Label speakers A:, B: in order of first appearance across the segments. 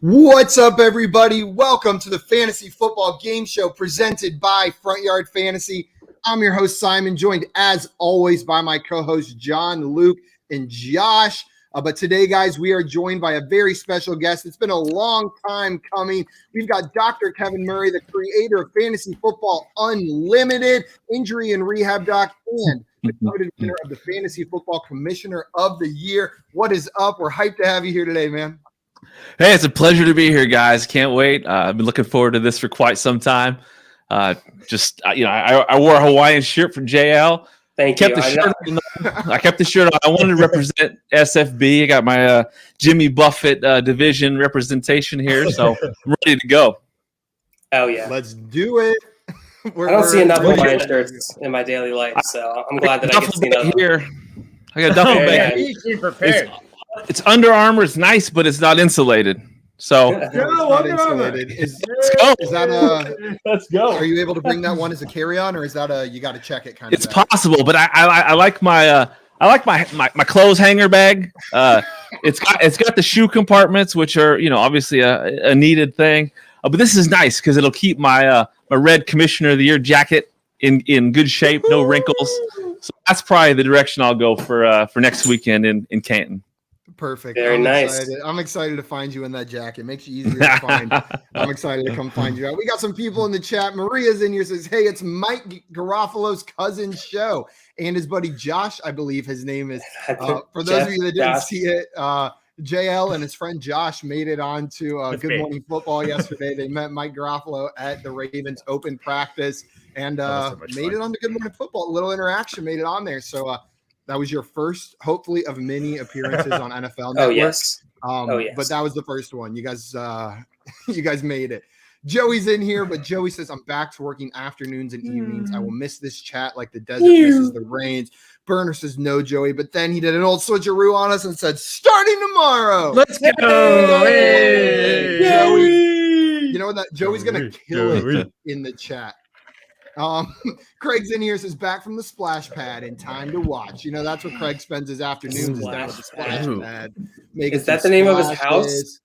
A: What's up, everybody? Welcome to the Fantasy Football Game Show presented by Front Yard Fantasy. I'm your host, Simon, joined as always by my co-hosts, John, Luke, and Josh. But today, guys, we are joined by a very special guest. It's been a long time coming. We've got Dr. Kevin Murray, the creator of Fantasy Football Unlimited, Injury and Rehab Doc, and the coveted winner of the Fantasy Football Commissioner of the Year. What is up? We're hyped to have you here today, man.
B: Hey, it's a pleasure to be here, guys. Can't wait. I've been looking forward to this for quite some time. I wore a Hawaiian shirt from JL.
C: Thank you.
B: I kept the shirt on. I wanted to represent SFB. I got my Jimmy Buffett division representation here, so I'm ready to go.
C: Oh, yeah.
A: Let's do it.
C: I don't see enough Hawaiian shirts in my daily life, so I'm glad that I get to see those.
B: Here. I got a duffel bag.
D: Prepared.
B: It's Under Armour. It's nice, but it's not insulated. So
A: Let's go. Are you able to bring that one as a carry-on, or is that you got to check it kind of?
B: It's possible, but I like my my clothes hanger bag. It's got the shoe compartments, which are obviously a needed thing. But this is nice because it'll keep my my red Commissioner of the Year jacket in good shape, no wrinkles. So that's probably the direction I'll go for next weekend in Canton.
A: Perfect.
C: Very nice.
A: Excited. I'm excited to find you in that jacket. Makes you easier to find. I'm excited to come find you out. We got some people in the chat. Maria's in here, says, hey, it's Mike Garofalo's cousin's show. And his buddy Josh, I believe his name is. For those of you that didn't see it, JL and his friend Josh made it on to Good Morning Football yesterday. They met Mike Garofalo at the Ravens open practice and made it on to Good Morning Football. A little interaction made it on there. So that was your first, hopefully, of many appearances on NFL Network.
C: Oh, yes.
A: Yes. But that was the first one. You guys made it. Joey's in here, but Joey says, I'm back to working afternoons and evenings. I will miss this chat like the desert misses the rains. Burner says, no, Joey. But then he did an old switcheroo on us and said, starting tomorrow.
D: Let's go. Hey.
A: Joey. You know what? Joey's going to kill it in the chat. Craig's in here, says back from the splash pad in time to watch. That's what Craig spends his afternoons is down at the splash pad.
C: Is that the name of his house?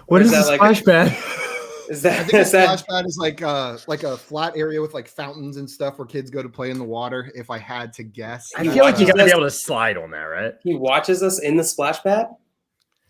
D: What is the splash pad?
A: I think the splash pad is like a flat area with like fountains and stuff where kids go to play in the water. If I had to guess,
D: I feel like you got to be able to slide on that, right?
C: He watches us in the splash pad.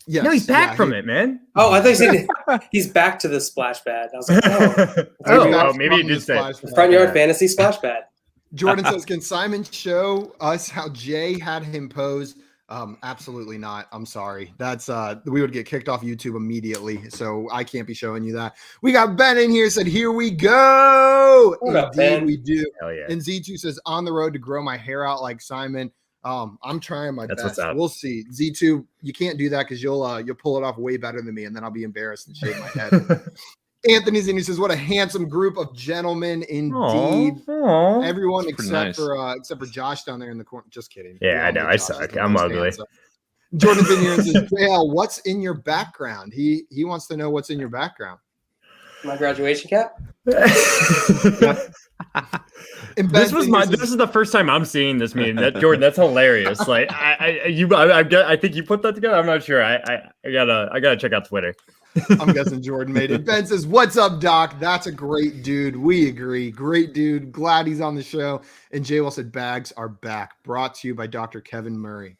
A: Yes.
D: No, he's back from it, man.
C: Oh, I thought you said he's back to the splash pad. I was like,
D: maybe you did say
C: Front Yard Fantasy splash pad.
A: Jordan says, can Simon show us how Jay had him pose? Absolutely not. I'm sorry. That's we would get kicked off YouTube immediately, so I can't be showing you that. We got Ben in here, said, here we go. Indeed, we do.
D: Hell yeah.
A: And Z2 says, on the road to grow my hair out like Simon. I'm trying my best. We'll see. Z2, you can't do that because you'll pull it off way better than me, and then I'll be embarrassed and shave my head. Anthony's in. He says, "What a handsome group of gentlemen, indeed."
D: Aww.
A: Everyone except for Josh down there in the corner. Just kidding.
D: Yeah, I know. I suck. I'm ugly.
A: Jordan's in here and says, "JL, what's in your background?" He wants to know what's in your background.
C: My graduation cap.
D: This is the first time I'm seeing this meme. That Jordan, that's hilarious. Like I think you put that together. I'm not sure. I gotta check out Twitter.
A: I'm guessing Jordan made it. Ben says, "What's up, Doc? That's a great dude. We agree. Great dude. Glad he's on the show." And Jay said, "Bags are back." Brought to you by Dr. Kevin Murray.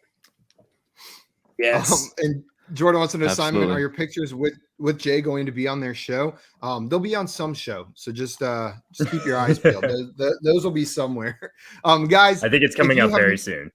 C: Yes.
A: And Jordan wants to know,
B: Absolutely.
A: Simon, are your pictures with Jay going to be on their show? They'll be on some show, so just keep your eyes peeled. Those will be somewhere. Guys,
D: I think it's coming up very soon.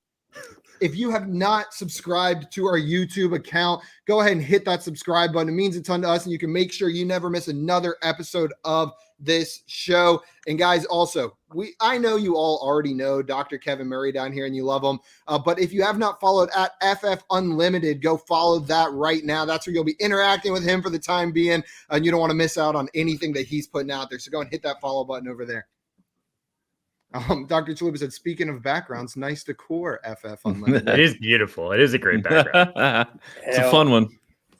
A: If you have not subscribed to our YouTube account, go ahead and hit that subscribe button. It means a ton to us, and you can make sure you never miss another episode of this show. And guys, also, I know you all already know Dr. Kevin Murray down here and you love him. But if you have not followed at FF Unlimited, go follow that right now. That's where you'll be interacting with him for the time being. And you don't want to miss out on anything that he's putting out there. So go and hit that follow button over there. Dr. Chalupa said, speaking of backgrounds, nice decor, FF Unlimited.
D: It is beautiful. It is a great background.
B: It's a fun one.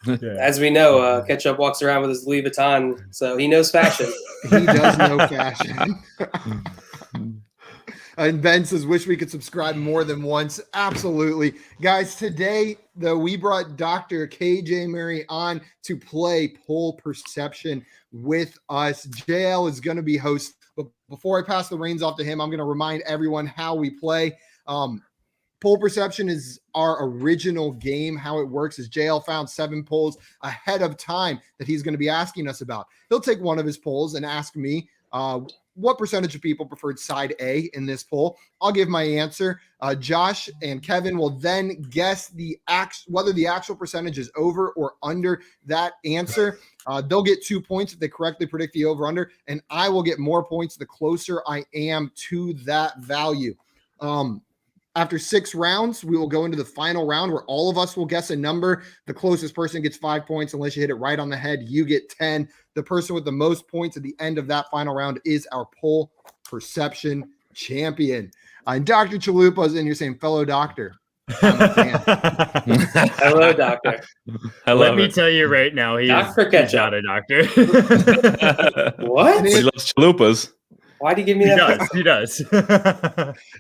C: As we know, Ketchup walks around with his Louis Vuitton, so he knows fashion.
A: He does know fashion. And Ben says, wish we could subscribe more than once. Absolutely. Guys, today, though, we brought Dr. KJ Murray on to play Poll Perception with us. JL is going to be host. But before I pass the reins off to him, I'm going to remind everyone how we play. Poll Perception is our original game. How it works is JL found 7 polls ahead of time that he's going to be asking us about. He'll take one of his polls and ask me what percentage of people preferred side A in this poll. I'll give my answer. Josh and Kevin will then guess whether the actual percentage is over or under that answer. They'll get 2 points if they correctly predict the over-under, and I will get more points the closer I am to that value. After 6 rounds, we will go into the final round where all of us will guess a number. The closest person gets 5 points. Unless you hit it right on the head, you get 10. The person with the most points at the end of that final round is our Poll Perception champion. And Dr. Chalupa's in here saying, fellow doctor. I'm a fan.
C: Hello, doctor.
D: Let me tell you right now, he's not a doctor.
C: What?
B: He loves chalupas.
C: Why do you give me that?
D: He does.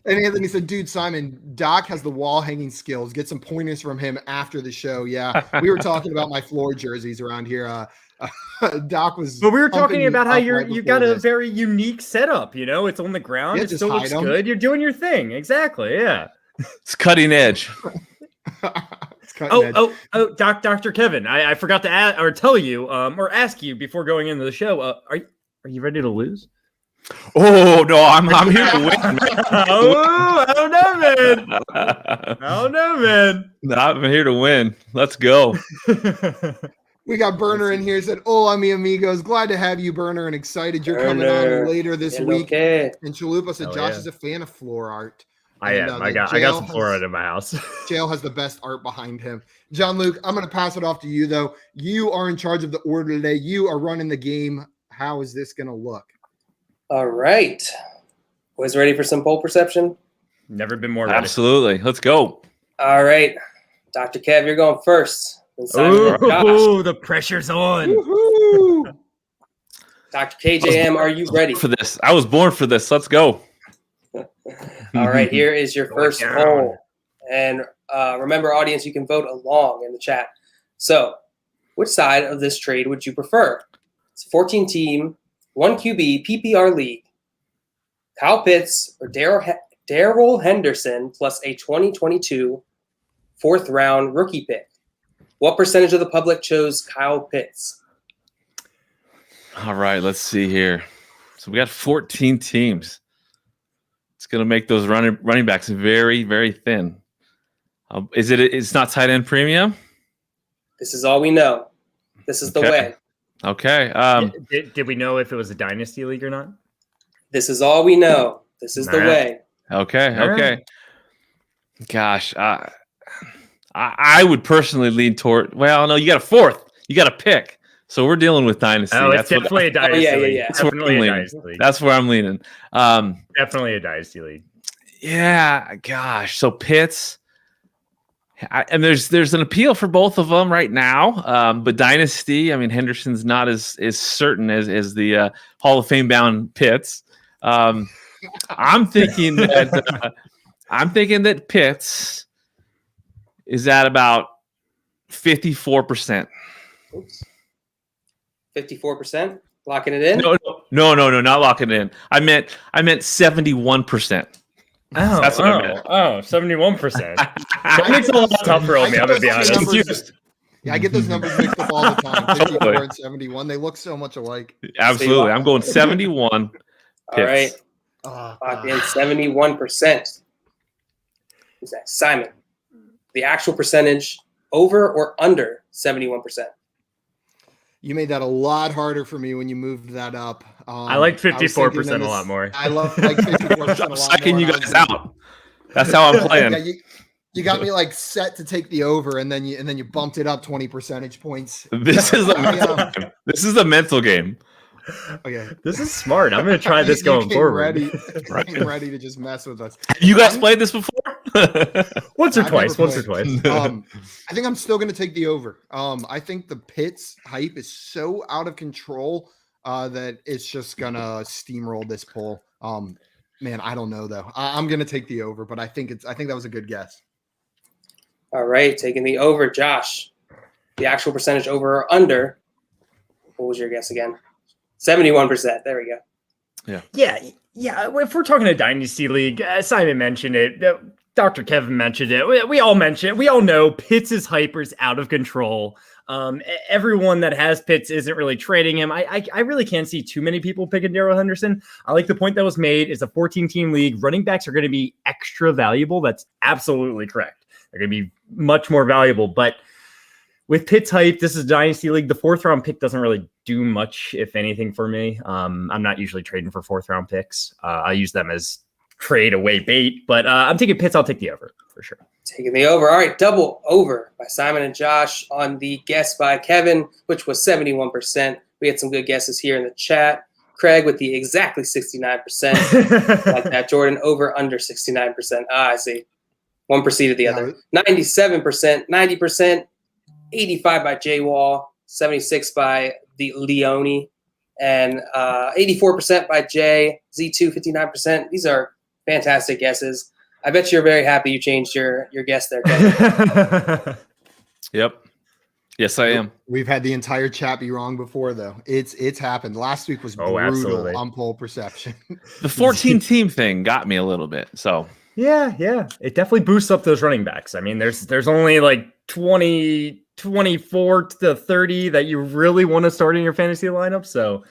A: And Anthony said, dude, Simon, Doc has the wall hanging skills. Get some pointers from him after the show. Yeah. We were talking about my floor jerseys around here. Doc was.
D: But we were talking about how you got a very unique setup. You know, it's on the ground.
A: Yeah,
D: it still looks good. You're doing your thing. Exactly. Yeah.
B: It's cutting edge.
D: Dr. Kevin, I forgot to add or tell you or ask you before going into the show. Are you ready to lose?
B: Oh no, I'm here to win. Man.
D: I don't know, man.
B: I'm here to win. Let's go.
A: We got Burner in here. Said, "Hola, mi amigos. Glad to have you, Burner, and excited you're coming on later this week."
C: Okay.
A: And Chalupa said, "Josh is a fan of floor art."
D: I am. I got some floor art in my house.
A: Jail has the best art behind him. John Luke, I'm going to pass it off to you though. You are in charge of the order today. You are running the game. How is this going to look?
C: All right. Was ready for some poll perception?
D: Never been more ready.
B: Absolutely. Let's go.
C: All right. Dr. Kev, you're going first.
D: Ooh, the pressure's on.
A: Woo-hoo.
C: Dr. KJM, are you ready?
B: For this. I was born for this. Let's go.
C: All right. Here is your first poll. And remember, audience, you can vote along in the chat. So, which side of this trade would you prefer? It's a 14-team, 1 QB PPR league. Kyle Pitts or Darrell Henderson plus a 2022 4th-round rookie pick. What percentage of the public chose Kyle Pitts?
B: All right, let's see here. So we got 14 teams. It's going to make those running backs very, very thin. It's not tight end premium?
C: This is all we know. This is the way.
B: Okay.
D: Did we know if it was a dynasty league or not?
C: This is all we know. This is the way.
B: Okay. Right. Gosh, I would personally lean toward. Well, no, you got a 4th. You got a pick. So we're dealing with dynasty.
D: Oh, it's definitely a dynasty league.
C: Yeah.
B: That's where I'm leaning.
D: Definitely a dynasty league.
B: Yeah. Gosh. So Pitts. And there's an appeal for both of them right now, but dynasty. I mean, Henderson's not as certain as the Hall of Fame bound Pitts. I'm thinking that Pitts is at about 54%.
C: 54%, locking it in.
B: No, not locking it in. I meant 71%.
D: Oh,
B: that's what I meant.
D: 71%. That makes it a lot tougher on me, I'm going to be honest.
A: Yeah, I get those numbers mixed up all the time. 54 and 71. They look so much alike.
B: Absolutely. I'm going 71.
C: All right. Lock in 71%. Who's that? Simon. The actual percentage, over or under 71%?
A: You made that a lot harder for me when you moved that up.
D: I like 54% a lot more.
A: I love like 54% a lot more.
B: Sucking you guys out. That's how I'm playing.
A: Yeah, you got me like set to take the over, and then you bumped it up 20 percentage points.
B: This is a mental game.
A: Okay,
D: this is smart. I'm going to try this going forward.
A: Ready to just mess with us.
B: You guys played this before?
D: Once or twice.
A: I think I'm still going to take the over. I think the Pitts hype is so out of control that it's just going to steamroll this poll. Man, I don't know though. I'm gonna take the over, but I think that was a good guess.
C: All right, taking the over, Josh. The actual percentage over or under. What was your guess again? 71%. There we go.
D: Yeah. If we're talking a dynasty league, Simon mentioned it. Dr. Kevin mentioned it. We all mentioned it. We all know Pitts' hype is out of control. Everyone that has Pitts isn't really trading him. I really can't see too many people picking Darrell Henderson. I like the point that was made. It's a 14-team league. Running backs are going to be extra valuable. That's absolutely correct. They're going to be much more valuable. But with Pitts hype, this is a dynasty league. The 4th-round pick doesn't really do much, if anything, for me. I'm not usually trading for 4th-round picks. I use them as trade away bait, but I'm taking Pitts. I'll take the over for sure.
C: Taking the over. All right, double over by Simon and Josh on the guess by Kevin, which was 71%. We had some good guesses here in the chat. Craig with the exactly 69%. Like that. Jordan over under 69%. I see. One preceded the other. 97%, 90%, 85 by J Wall, 76 by the Leone, and 84% by Jay. Z2, 59%. These are fantastic guesses. I bet you're very happy you changed your guess there, Kevin.
B: Yep. Yes, I am.
A: We've had the entire chat be wrong before, though. It's happened. Last week was brutal
D: absolutely.
A: on poll perception.
B: The 14-team thing got me a little bit. So
D: Yeah. It definitely boosts up those running backs. I mean, there's only like 24 to 30 that you really want to start in your fantasy lineup. So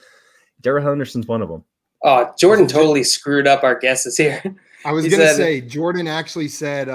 D: Darrell Henderson's one of them.
C: Oh, Jordan totally screwed up our guesses here.
A: I was going to say, Jordan actually said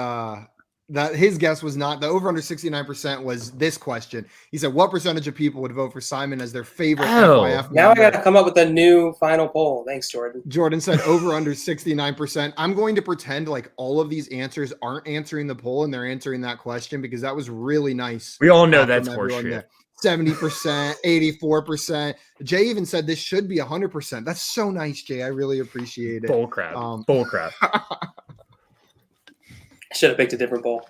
A: that his guess was not the over under 69% was this question. He said, what percentage of people would vote for Simon as their favorite FYF
C: now
A: member?
C: I got to come up with a new final poll. Thanks, Jordan.
A: Jordan said over under 69%. I'm going to pretend like all of these answers aren't answering the poll and they're answering that question because that was really nice.
D: We all know that's horseshit.
A: 70%, 84%. Jay even said this should be 100%. That's so nice, Jay. I really appreciate it.
D: Bull crap. Bull crap.
C: Should have picked a different poll.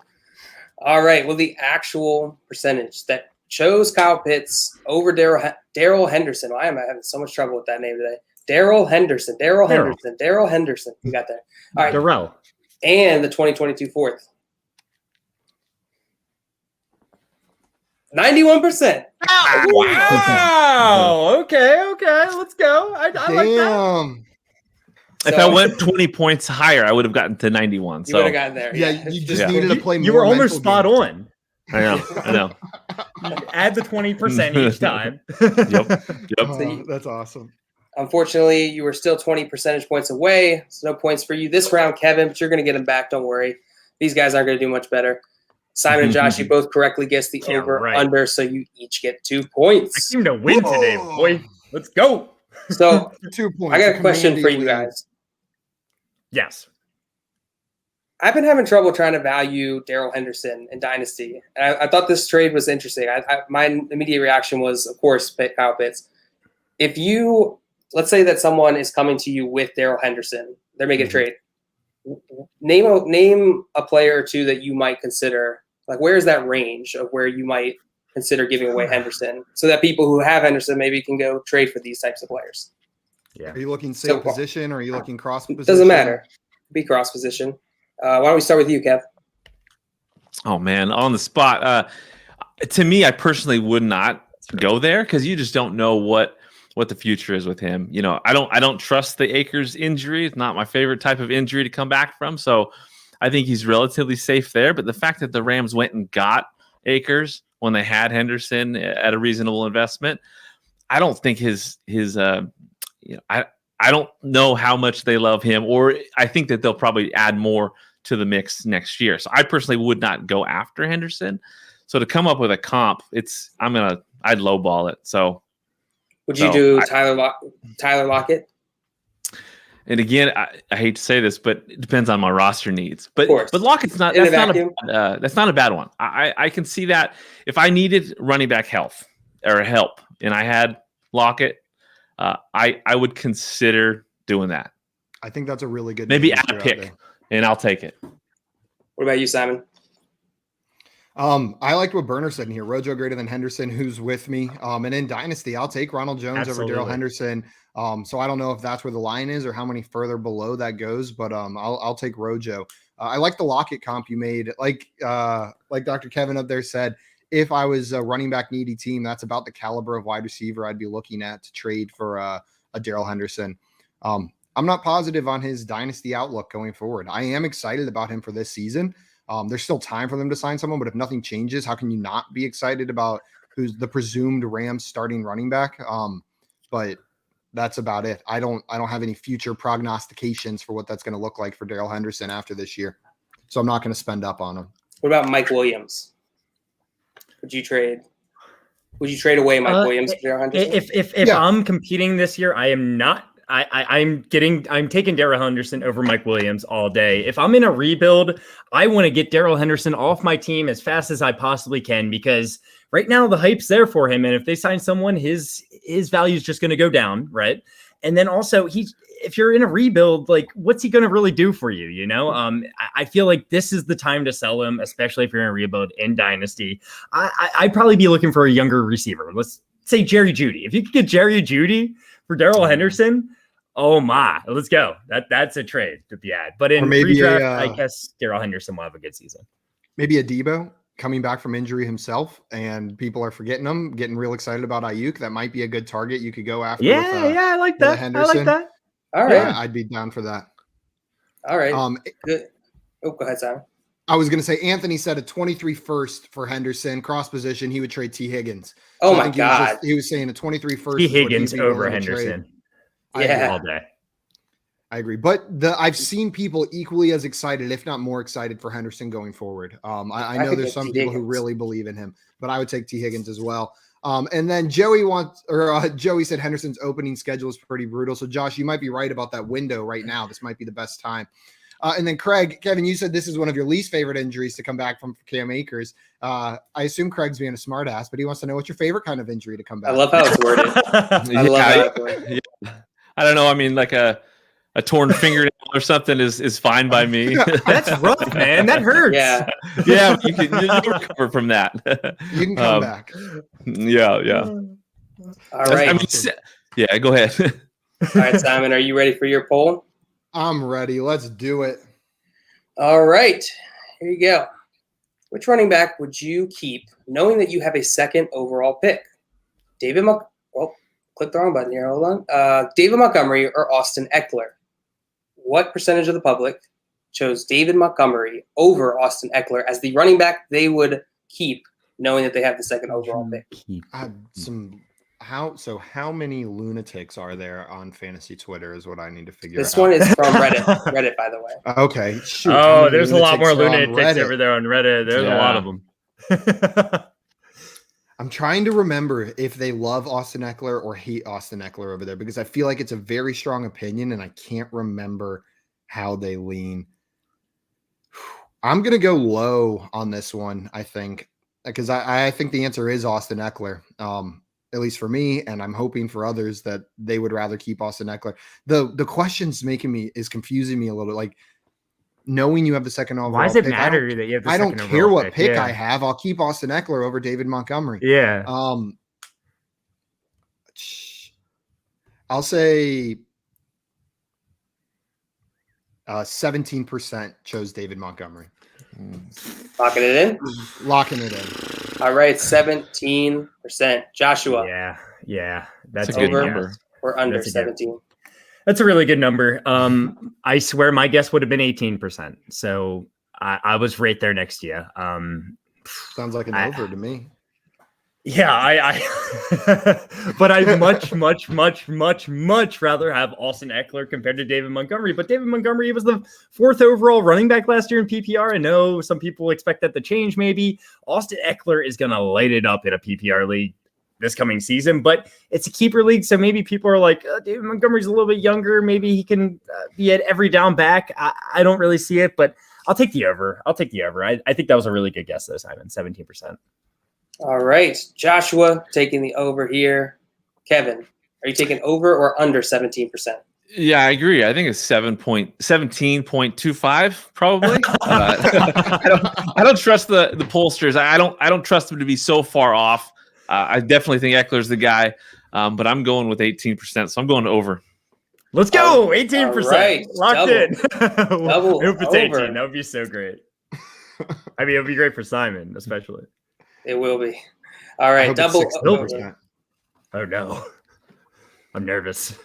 C: All right. Well, the actual percentage that chose Kyle Pitts over Darrell Henderson. Why am I having so much trouble with that name today? Darrell Henderson. We got there. All right.
D: Darrell.
C: And the 2022 4th. 91%.
D: Wow. Okay. Let's go. I like that.
B: If I went 20 points higher, I would have gotten to 91.
C: You would have gotten there.
A: Yeah, you just needed to play more.
D: You were almost spot on.
B: I know.
D: Add the 20% each time.
B: Yep.
A: That's awesome.
C: Unfortunately, you were still 20 percentage points away. So no points for you this round, Kevin, but you're going to get them back. Don't worry. These guys aren't going to do much better. Simon and Josh, you both correctly guessed the over-under, so you each get 2 points.
D: I seem to win today, boy. Let's go.
C: So
A: 2 points.
C: I got a question for you guys.
D: Yes.
C: I've been having trouble trying to value Darrell Henderson in Dynasty. And I thought this trade was interesting. My immediate reaction was, of course, Kyle Pitts. If you, let's say that someone is coming to you with Darrell Henderson, they're making a trade. Name a player or two that you might consider. Like, where's that range of where you might consider giving away Henderson so that people who have Henderson maybe can go trade for these types of players?
A: Yeah. Are you looking same position or are you looking cross position?
C: Doesn't matter. Be cross position. Why don't we start with you, Kev?
B: Oh man, on the spot. To me, I personally would not go there because you just don't know what the future is with him. You know, I don't trust the Akers injury. It's not my favorite type of injury to come back from. So I think he's relatively safe there. But the fact that the Rams went and got Akers when they had Henderson at a reasonable investment, I don't think I don't know how much they love him, or I think that they'll probably add more to the mix next year. So I personally would not go after Henderson. So to come up with a comp, I'd lowball it. So
C: would you do Tyler Lockett?
B: And again, I hate to say this, but it depends on my roster needs. But Lockett's not. That's not a bad one. I can see that if I needed running back help, and I had Lockett, I would consider doing that.
A: I think that's a really good.
B: Maybe add a pick, and I'll take it.
C: What about you, Simon?
A: I liked what Burner said in here. Rojo greater than Henderson, who's with me. And in Dynasty, I'll take Ronald Jones over Darrell Henderson. So I don't know if that's where the line is or how many further below that goes, but I'll take Rojo. I like the Lockett comp you made. Like Dr. Kevin up there said, if I was a running back needy team, that's about the caliber of wide receiver I'd be looking at to trade for a Darrell Henderson. I'm not positive on his dynasty outlook going forward. I am excited about him for this season. There's still time for them to sign someone, but if nothing changes, how can you not be excited about who's the presumed Rams starting running back? But that's about it. I don't have any future prognostications for what that's going to look like for Darrell Henderson after this year. So I'm not going to spend up on him.
C: What about Mike Williams? Would you trade away Mike Williams for Darrell Henderson?
D: If I'm competing this year, I am not. I'm taking Darrell Henderson over Mike Williams all day. If I'm in a rebuild, I want to get Darrell Henderson off my team as fast as I possibly can, because right now the hype's there for him. And if they sign someone, his value is just going to go down. Right. And then also if you're in a rebuild, like, what's he going to really do for you? You know, I feel like this is the time to sell him, especially if you're in a rebuild in Dynasty. I'd probably be looking for a younger receiver. Let's say Jerry Jeudy. If you could get Jerry Jeudy for Darrell Henderson, oh my, let's go. That's a trade to be had. But in redraft, I guess Darrell Henderson will have a good season.
A: Maybe a Debo coming back from injury himself, and people are forgetting him, getting real excited about Ayuk. That might be a good target you could go after.
D: Yeah, I like that.
A: Henderson.
D: I like that.
C: All right.
A: Yeah, I'd be down for that.
C: All right. Good. Oh, go ahead, Simon.
A: I was going to say, Anthony said a 23 first for Henderson, cross position. He would trade T. Higgins.
C: Oh, my God.
A: He was saying a 23 first.
D: T. Higgins over Henderson.
C: Yeah.
D: All day.
A: I agree. But I've seen people equally as excited, if not more excited, for Henderson going forward. I know there's some people who really believe in him, but I would take T. Higgins as well. And then Joey said Henderson's opening schedule is pretty brutal. So Josh, you might be right about that window right now. This might be the best time. And then Kevin, you said this is one of your least favorite injuries to come back from Cam Akers. I assume Craig's being a smart ass, but he wants to know what's your favorite kind of injury to come back.
C: I love how it's worded. I love how it's worded.
B: Yeah. I don't know. I mean, like a torn fingernail or something is fine by me.
D: That's rough, man. That hurts.
C: Yeah.
B: Yeah, you'll recover from that.
A: You can come back.
B: Yeah.
C: All right.
B: I mean, yeah, go ahead.
C: All right, Simon, are you ready for your poll?
A: I'm ready. Let's do it.
C: All right. Here you go. Which running back would you keep knowing that you have a second overall pick? Click the wrong button here. Hold on. David Montgomery or Austin Eckler? What percentage of the public chose David Montgomery over Austin Eckler as the running back they would keep knowing that they have the second overall pick?
A: How many lunatics are there on fantasy Twitter is what I need to figure out.
C: This one is from Reddit, by the way.
A: Okay. Shoot,
D: there's a lot more lunatics over there on Reddit. There's a lot of them.
A: I'm trying to remember if they love Austin Eckler or hate Austin Eckler over there, because I feel like it's a very strong opinion and I can't remember how they lean. I'm going to go low on this one, I think, because I think the answer is Austin Eckler, at least for me, and I'm hoping for others that they would rather keep Austin Eckler. The question's confusing me a little bit, like, knowing you have the second overall.
D: Why does it matter that you have the second overall? I don't
A: care what pick I have. I'll keep Austin Eckler over David Montgomery.
D: Yeah.
A: I'll say 17% chose David Montgomery.
C: Locking it in?
A: Locking it in.
C: All right, 17%. Joshua.
D: Yeah. That's
B: a good number.
C: We're under 17.
D: That's a really good number. I swear my guess would have been 18%. So I was right there next to you.
A: Sounds like an over to me.
D: Yeah, but I'd much rather have Austin Eckler compared to David Montgomery. But David Montgomery was the 4th overall running back last year in PPR. I know some people expect that to change maybe. Austin Eckler is going to light it up in a PPR league this coming season, but it's a keeper league. So maybe people are like, David Montgomery's a little bit younger. Maybe he can be at every down back. I don't really see it, but I'll take the over. I think that was a really good guess though, Simon, 17%.
C: All right. Joshua taking the over here. Kevin, are you taking over or under 17%?
B: Yeah, I agree. I think it's 17.25 probably. I don't trust the pollsters. I don't trust them to be so far off. I definitely think Eckler's the guy, but I'm going with 18%. So I'm going over.
D: Let's go. 18%.
C: right.
D: Locked
C: Double.
D: in.
C: Double
D: I hope it's
C: over.
D: 18. That would be so great. I mean, it would be great for Simon, especially.
C: It will be. All
A: I
C: right,
A: hope it's
C: double.
A: 16%.
D: Oh, no. I'm nervous.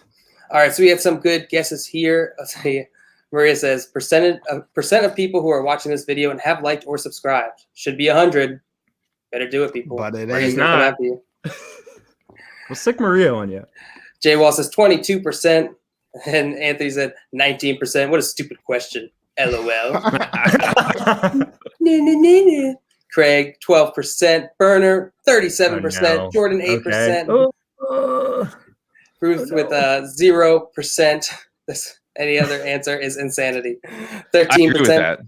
C: All right, so we had some good guesses here. I'll tell you. Maria says percent of people who are watching this video and have liked or subscribed should be 100. Better do it, people.
A: But it
C: Maria's
A: ain't.
C: gonna come
D: not.
C: after you.
D: We'll stick Maria on you.
C: Jay Wall says 22%, and Anthony said 19%. What a stupid question. LOL. Craig 12%. Burner 37%.
D: Oh, no.
C: Jordan 8%.
D: Okay.
C: Ruth
D: Oh,
C: with
D: no.
C: 0%. Any other answer is insanity.
B: I agree with
C: 13%.
B: that.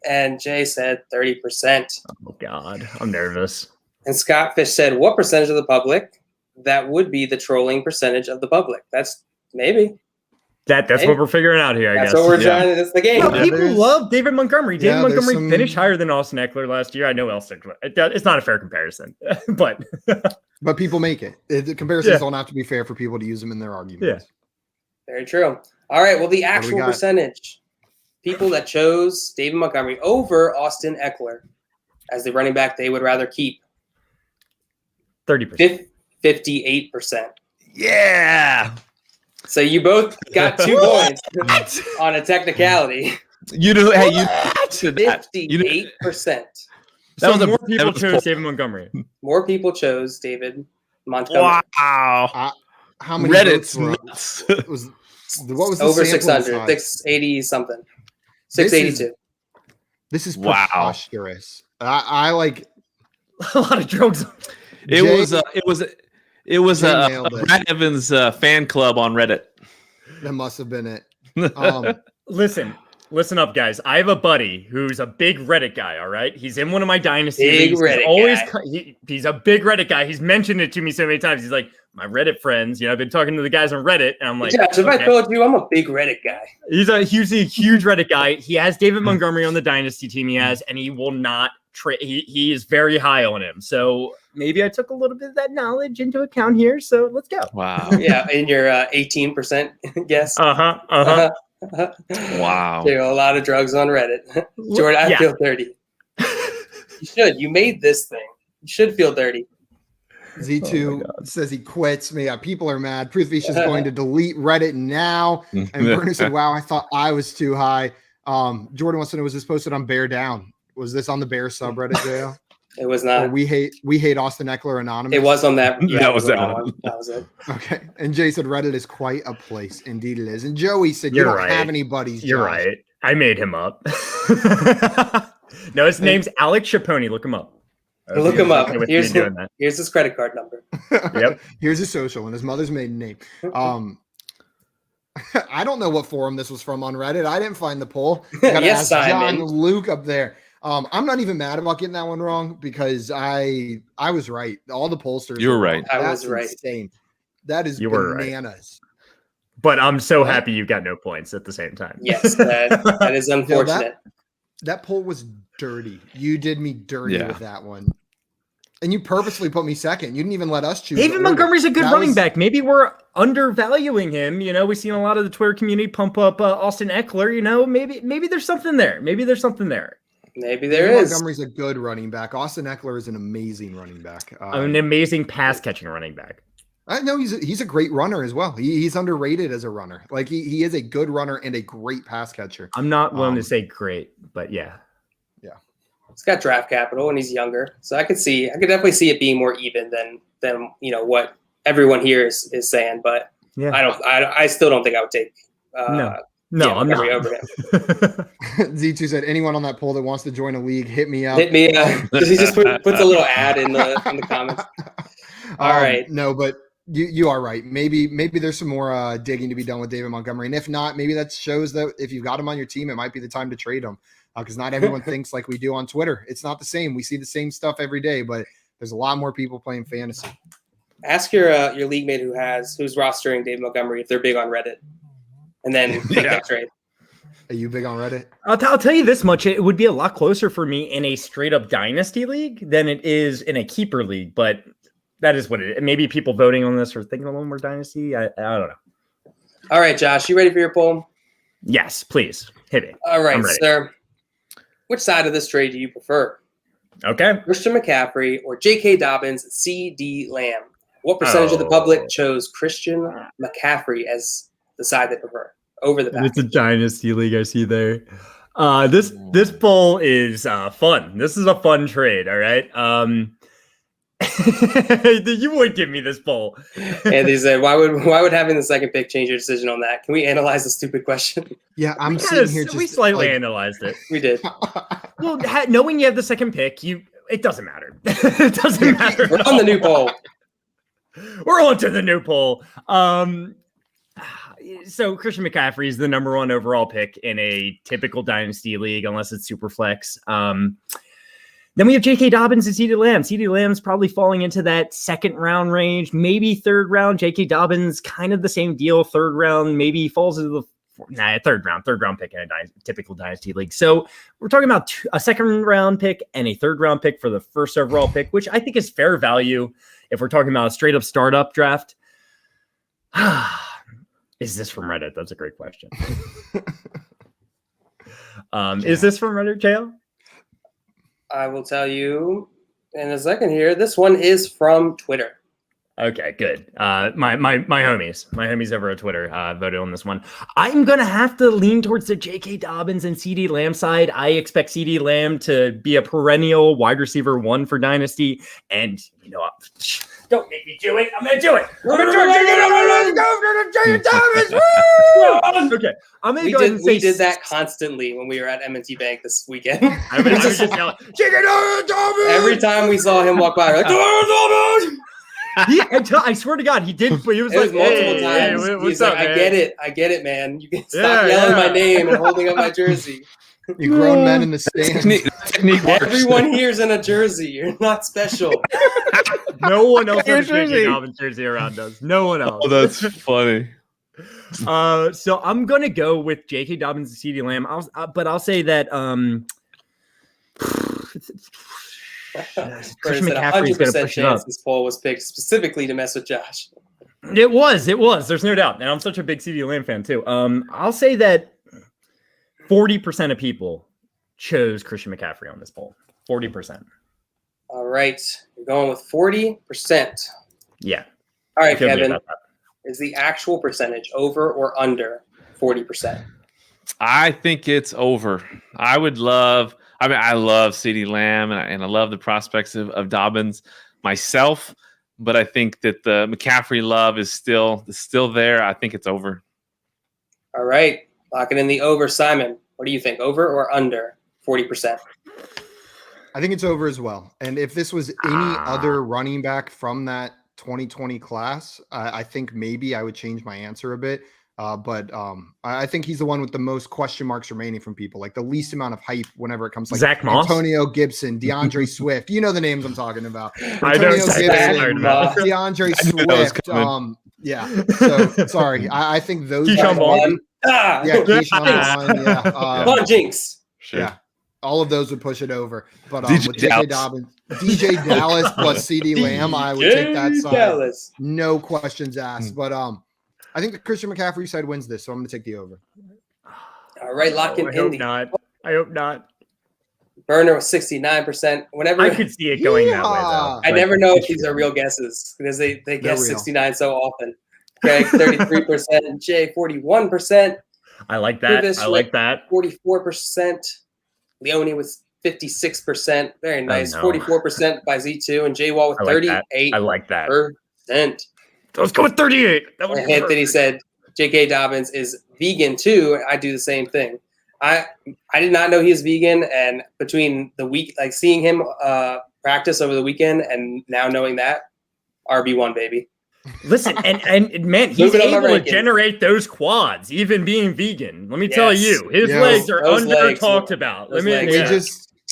C: And Jay said 30%.
D: Oh, God. I'm nervous.
C: And Scott Fish said, what percentage of the public? That would be the trolling percentage of the public. That's maybe.
D: That's
C: Hey,
D: what we're figuring out here, I
C: That's
D: guess.
C: what we're
B: Yeah.
C: trying to. That's the game.
D: No,
A: Yeah,
D: people
A: there's-
D: love David Montgomery. David
A: Yeah, there's
D: Montgomery
A: some-
D: finished higher than Austin Eckler last year. I know Austin. It's not a fair comparison, but
A: But people make it. The comparisons
D: Yeah.
A: don't have to be fair for people to use them in their arguments.
C: Very true. All right. Well, the
A: we
C: actual
A: got?
C: percentage people that chose David Montgomery over Austin Eckler as the running back they would rather keep
D: 30%.
C: 58%.
B: Yeah.
C: So you both got 2 points on a technicality.
B: You know, hey, you did that. You know,
C: 58%.
B: that was
D: So
B: a
D: more people
B: that was
D: chose
B: cool.
D: David Montgomery.
C: More people chose David Montgomery.
B: Wow.
A: How many
B: Reddit's
A: votes were
B: nuts.
A: what was the
C: Over
A: sample
C: 600,
A: size?
C: 680 something.
A: This is-
C: 682.
A: This is
B: Wow.
A: preposterous. I like
D: A lot of drugs.
B: It
A: Jay-
B: was
A: Jay
B: a
A: nailed it.
B: Brad Evans fan club on Reddit.
A: that must have been it.
D: Listen up, guys. I have a buddy who's a big Reddit guy. All right, he's in one of my dynasty
C: Big
D: leagues.
C: Reddit guy.
D: He's a big Reddit guy. He's mentioned it to me so many times. He's like, my Reddit friends. You know, I've been talking to the guys on Reddit, and I'm like,
C: Josh, if I
D: okay.
C: told you I'm a big Reddit guy.
D: He's a huge Reddit guy. He has David Montgomery on the dynasty team. He has, and he will not trade. He is very high on him. So maybe I took a little bit of that knowledge into account here. So let's go.
B: Wow.
C: Yeah, in your 18% guess.
D: Uh-huh.
B: Wow.
C: There are a lot of drugs on Reddit. Jordan, I
D: Yeah.
C: feel dirty. You should. You made this thing. You should feel dirty.
A: Z2 says he quits. People are mad. Prithvish is going to delete Reddit now. And Bruno said, wow, I thought I was too high. Jordan wants to know, was this posted on Bear Down? Was this on the Bear subreddit, JL?
C: It was
A: Or
C: not.
A: we hate Austin Eckler Anonymous?
C: It was on that. Yeah,
B: That
C: it
B: was
C: on
B: that one.
C: That was it.
A: Okay. And Jay said Reddit is quite a place. Indeed it is. And Joey said, you
D: You're
A: don't
D: right.
A: have any buddies.
D: You're
A: Josh.
D: right. I made him up. No, his name's Alex Chaponi. Look him up.
C: Look him up.
D: Okay with me
C: Here's
D: doing that.
C: Here's his credit card number.
D: Yep.
A: Here's his social and his mother's maiden name. I don't know what forum this was from on Reddit. I didn't find the poll. Gotta
C: Yes,
A: ask John
C: Simon.
A: Luke up there. I'm not even mad about getting that one wrong because I was right. All the pollsters.
B: You were
A: were
B: right.
A: wrong.
C: I was
A: That's
C: right.
A: insane. That is
D: You were right.
A: bananas.
D: But I'm so happy you got no points at the same time.
C: Yes, that is unfortunate.
A: That poll was dirty. You did me dirty
B: Yeah.
A: with that one. And you purposely put me second. You didn't even let us choose. the
D: David
A: order.
D: Montgomery's a good
A: That
D: running
A: was-
D: back. Maybe we're undervaluing him. You know, we've seen a lot of the Twitter community pump up Austin Eckler. You know, maybe there's something there. Maybe there
A: David
C: is.
A: Montgomery's a good running back. Austin Eckler is an amazing running back.
D: An amazing pass catching running back.
A: I know he's a great runner as well. He's underrated as a runner. Like he is a good runner and a great pass catcher.
D: I'm not willing to
A: Um,
D: say great, but yeah.
C: He's got draft capital and he's younger, so I could definitely see it being more even than what everyone here is saying. But
D: Yeah.
C: I still don't think I would take.
D: No,
C: yeah,
D: I'm
C: Montgomery
D: not.
C: over him.
A: Z2 said, anyone on that poll that wants to join a league, hit me up.
C: Hit me up. He just puts a little ad in the comments. All right.
A: No, but you are right. Maybe there's some more digging to be done with David Montgomery. And if not, maybe that shows that if you've got him on your team, it might be the time to trade him. Because not everyone thinks like we do on Twitter. It's not the same. We see the same stuff every day, but there's a lot more people playing fantasy.
C: Ask your league mate who's rostering David Montgomery if they're big on Reddit. and then make that trade.
A: Are you big on Reddit?
D: I'll tell you this much: it would be a lot closer for me in a straight up dynasty league than it is in a keeper league. But that is what it is. Maybe people voting on this are thinking a little more dynasty. I don't know.
C: All right, Josh, you ready for your poll?
D: Yes, please hit it.
C: All right, sir. Which side of this trade do you prefer?
D: Okay.
C: Christian McCaffrey or J.K. Dobbins, C.D. Lamb? What percentage of the public chose Christian McCaffrey as the side they prefer over the Packers?
D: It's a dynasty league I see there. This poll is fun. This is a fun trade. All right. You would give me this poll.
C: And he said, "Why would having the second pick change your decision on that? Can we analyze the stupid question?"
A: Yeah, I'm sitting here.
D: We slightly analyzed it.
C: We did.
D: Well, knowing you have the second pick, it doesn't matter. It doesn't matter.
C: We're on the new poll.
D: We're on to the new poll. So Christian McCaffrey is the number 1 overall pick in a typical dynasty league, unless it's super flex. Then we have J.K. Dobbins and CeeDee Lamb. CeeDee Lamb's probably falling into that second round range, maybe third round. J.K. Dobbins, kind of the same deal. Third round, maybe falls into the third round pick in a typical dynasty league. So we're talking about a second round pick and a third round pick for the first overall pick, which I think is fair value if we're talking about a straight up startup draft. Is this from Reddit? That's a great question. Is this from Reddit, JL?
C: I will tell you in a second here. This one is from Twitter.
D: Okay, good. My homies over at Twitter voted on this one. I'm gonna have to lean towards the J.K. Dobbins and CeeDee Lamb side. I expect CeeDee Lamb to be a perennial wide receiver 1 for Dynasty, and don't make me do it. I'm gonna do it. Okay, I'm gonna go ahead and say
C: we did that constantly when we were at M&T Bank this weekend.
D: I was just yelling,
C: every time we saw him walk by, we're like,
D: I swear to God, he did. He was like
C: multiple times. He's like,
D: up,
C: I get it, man. You can stop yelling my name and holding up my jersey.
A: You grown men in the stands.
B: Technique works.
C: Everyone here's in a jersey. You're not special.
D: No one else has a J.K. Dobbins jersey around us. No one else.
B: Oh, that's funny.
D: So I'm gonna go with J.K. Dobbins and CeeDee Lamb. I'll say that Christian McCaffrey is going to push it up.
C: This poll was picked specifically to mess with Josh.
D: It was. There's no doubt, and I'm such a big CeeDee Lamb fan too. I'll say that 40% of people chose Christian McCaffrey on this poll. 40%.
C: All right, we're going with 40%.
D: Yeah.
C: All right, Kevin. Is the actual percentage over or under 40%?
B: I think it's over. I love CeeDee Lamb and I love the prospects of Dobbins myself, but I think that the McCaffrey love is still there. I think it's over.
C: All right, locking in the over. Simon, what do you think? Over or under 40%?
A: I think it's over as well. And if this was any other running back from that 2020 class, I think maybe I would change my answer a bit. But I think he's the one with the most question marks remaining from people, like the least amount of hype whenever it comes to
D: Zach Moss,
A: Antonio Gibson, DeAndre Swift. You know the names I'm talking about.
D: I know
A: Gibson, DeAndre Swift. Yeah. So sorry. I think those
D: Keyshawn Vaughn.
A: Keyshawn Vaughn.
C: Vaughn Jinx.
B: Sure.
A: Yeah. All of those would push it over. But
B: DJ
A: with DJ Dobbins, DJ Dallas plus CeeDee Lamb, I would take that side.
C: Dallas.
A: No questions asked. But I think the Christian McCaffrey side wins this, so I'm going to take the over.
C: All right, locking in.
D: I hope not.
C: Burner was 69%. Whenever
D: I could see it going that way, though.
C: I never know if these are real guesses because they guess 69 so often. Greg, 33%. Jay, 41%.
D: I like that. I like that.
C: 44%. Leone was 56%. Very nice. 44% by Z2 and Jay Wall with 38%.
D: I like that.
C: Let's
D: go with 38.
C: Anthony said J.K. Dobbins is vegan too. I do the same thing. I did not know he was vegan, and between the week, like seeing him practice over the weekend, and now knowing that, RB1 baby.
D: Listen, and man, he's able to generate those quads, even being vegan. Let me tell you, his legs are talked about.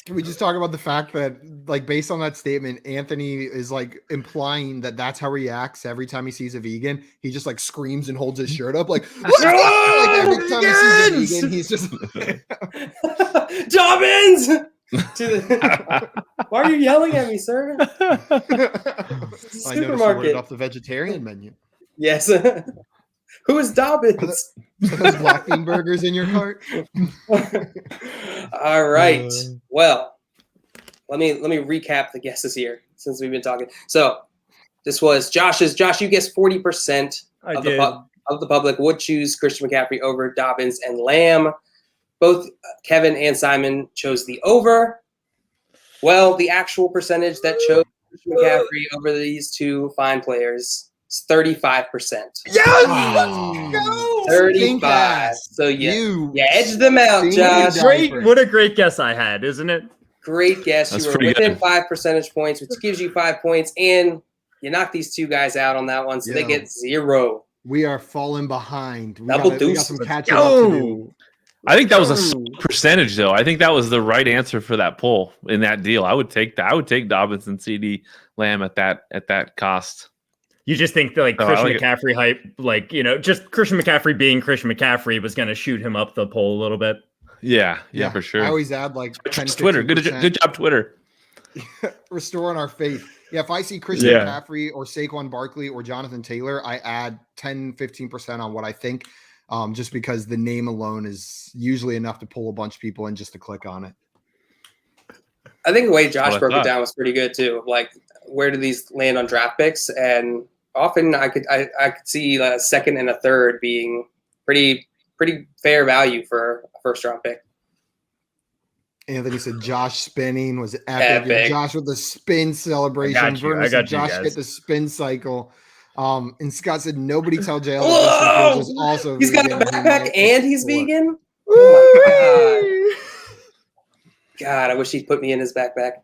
A: Can we just talk about the fact that, like, based on that statement, Anthony is like implying that that's how he acts every time he sees a vegan. He just like screams and holds his shirt up, like, "What's up?" Like every time he sees a vegan, he's just
C: Dobbins. Why are you yelling at me, sir?
A: I noticed you ordered
C: Supermarket.
A: off the vegetarian menu.
C: Yes. Who is Dobbins?
A: Are those black bean burgers in your cart?
C: All right. Well, let me recap the guesses here since we've been talking. So this was Josh's. Josh, you guessed 40% of the public would choose Christian McCaffrey over Dobbins and Lamb. Both Kevin and Simon chose the over. Well, the actual percentage that chose Christian McCaffrey over these two fine players is 35%.
A: Yes!
B: Oh.
A: Let's go!
C: 35. So you edged them out,
A: Stink
C: Josh.
A: ass.
D: Great. What a great guess I had, isn't it?
C: Great guess.
B: That's
C: You were
B: pretty
C: within
B: good.
C: 5 percentage points, which gives you 5 points, and you knocked these two guys out on that one, so they
A: Yo.
C: get 0.
A: We are falling behind. We
C: Double
A: got some
C: deuces.
A: catching up to do.
D: Go.
B: I think that was a solid percentage, though. I think that was the right answer for that poll in that deal. I would take that. I would take Dobbins and CD Lamb at that cost.
D: You just think that, like,
B: Oh, I
D: Christian
B: like it.
D: McCaffrey hype, like, just Christian McCaffrey being Christian McCaffrey was going to shoot him up the pole a little bit.
B: Yeah, for sure.
A: I always add like 10,
B: Twitter, good
A: 15%.
B: job, Twitter.
A: Restoring our faith. Yeah, if I see Christian McCaffrey or Saquon Barkley or Jonathan Taylor, I add 10, 15% on what I think, just because the name alone is usually enough to pull a bunch of people in just to click on it.
C: I think the way Josh
B: what I
C: broke it
B: thought.
C: down was pretty good too. Like, where do these land on draft picks? And often I could see a second and a third being pretty fair value for a first round pick.
A: Anthony said Josh spinning was epic.
C: Epic.
A: Josh with the spin celebration.
D: I got you.
A: Vernon
D: I
A: said
D: got you,
A: Josh
D: guys.
A: hit the spin cycle. And Scott said nobody tell JL
C: Whoa!
A: that this is also
C: He's got a
A: vegan. He
C: backpack
A: might
C: and he's
A: support.
C: vegan. Oh my God, I wish he'd put me in his backpack.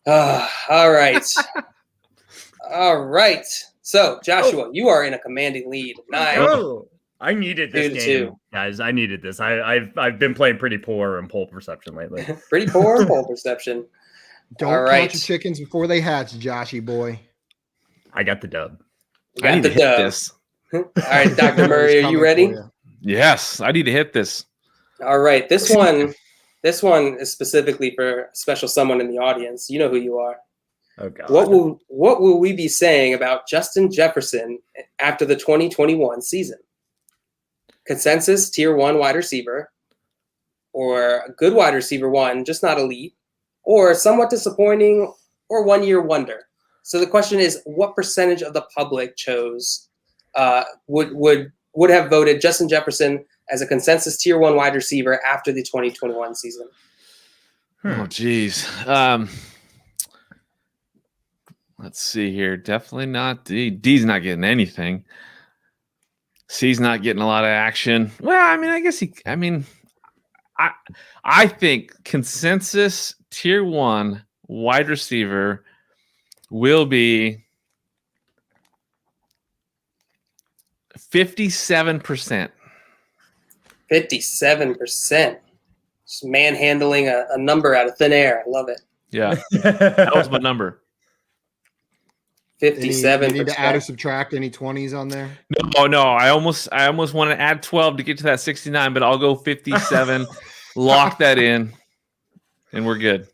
C: All right. All right. So, Joshua, you are in a commanding lead. 9.
D: Oh, I needed this
C: 2-2.
D: game, guys. I needed this. I've been playing pretty poor in pole perception lately.
C: Pretty poor pole perception.
A: Don't
C: All
A: count
C: right.
A: your chickens before they hatch, Joshy boy.
D: I got the dub.
C: You
B: I
C: got
B: need
C: the
B: to hit
C: dub.
B: this.
C: All right, Dr. Murray, are
A: Coming
C: you
A: for
C: ready?
A: you.
B: Yes, I need to hit this.
C: All right. This one is specifically for a special someone in the audience. You know who you are.
D: Oh god.
C: What will we be saying about Justin Jefferson after the 2021 season? Consensus tier 1 wide receiver, or a good wide receiver 1, just not elite, or somewhat disappointing, or 1-year wonder. So the question is, what percentage of the public chose would have voted Justin Jefferson as a consensus tier 1 wide receiver after the 2021 season?
B: Oh, geez. Let's see here. Definitely not D. D's not getting anything. C's not getting a lot of action. Well, I mean, I guess I think consensus tier 1 wide receiver will be 57%.
C: 57%. Just manhandling a number out of thin air. I love it.
B: Yeah, that was my number.
C: 57%.
A: You need to add or subtract any 20s on there.
B: No. I almost want to add 12 to get to that 69, but I'll go 57. Lock that in, and we're good.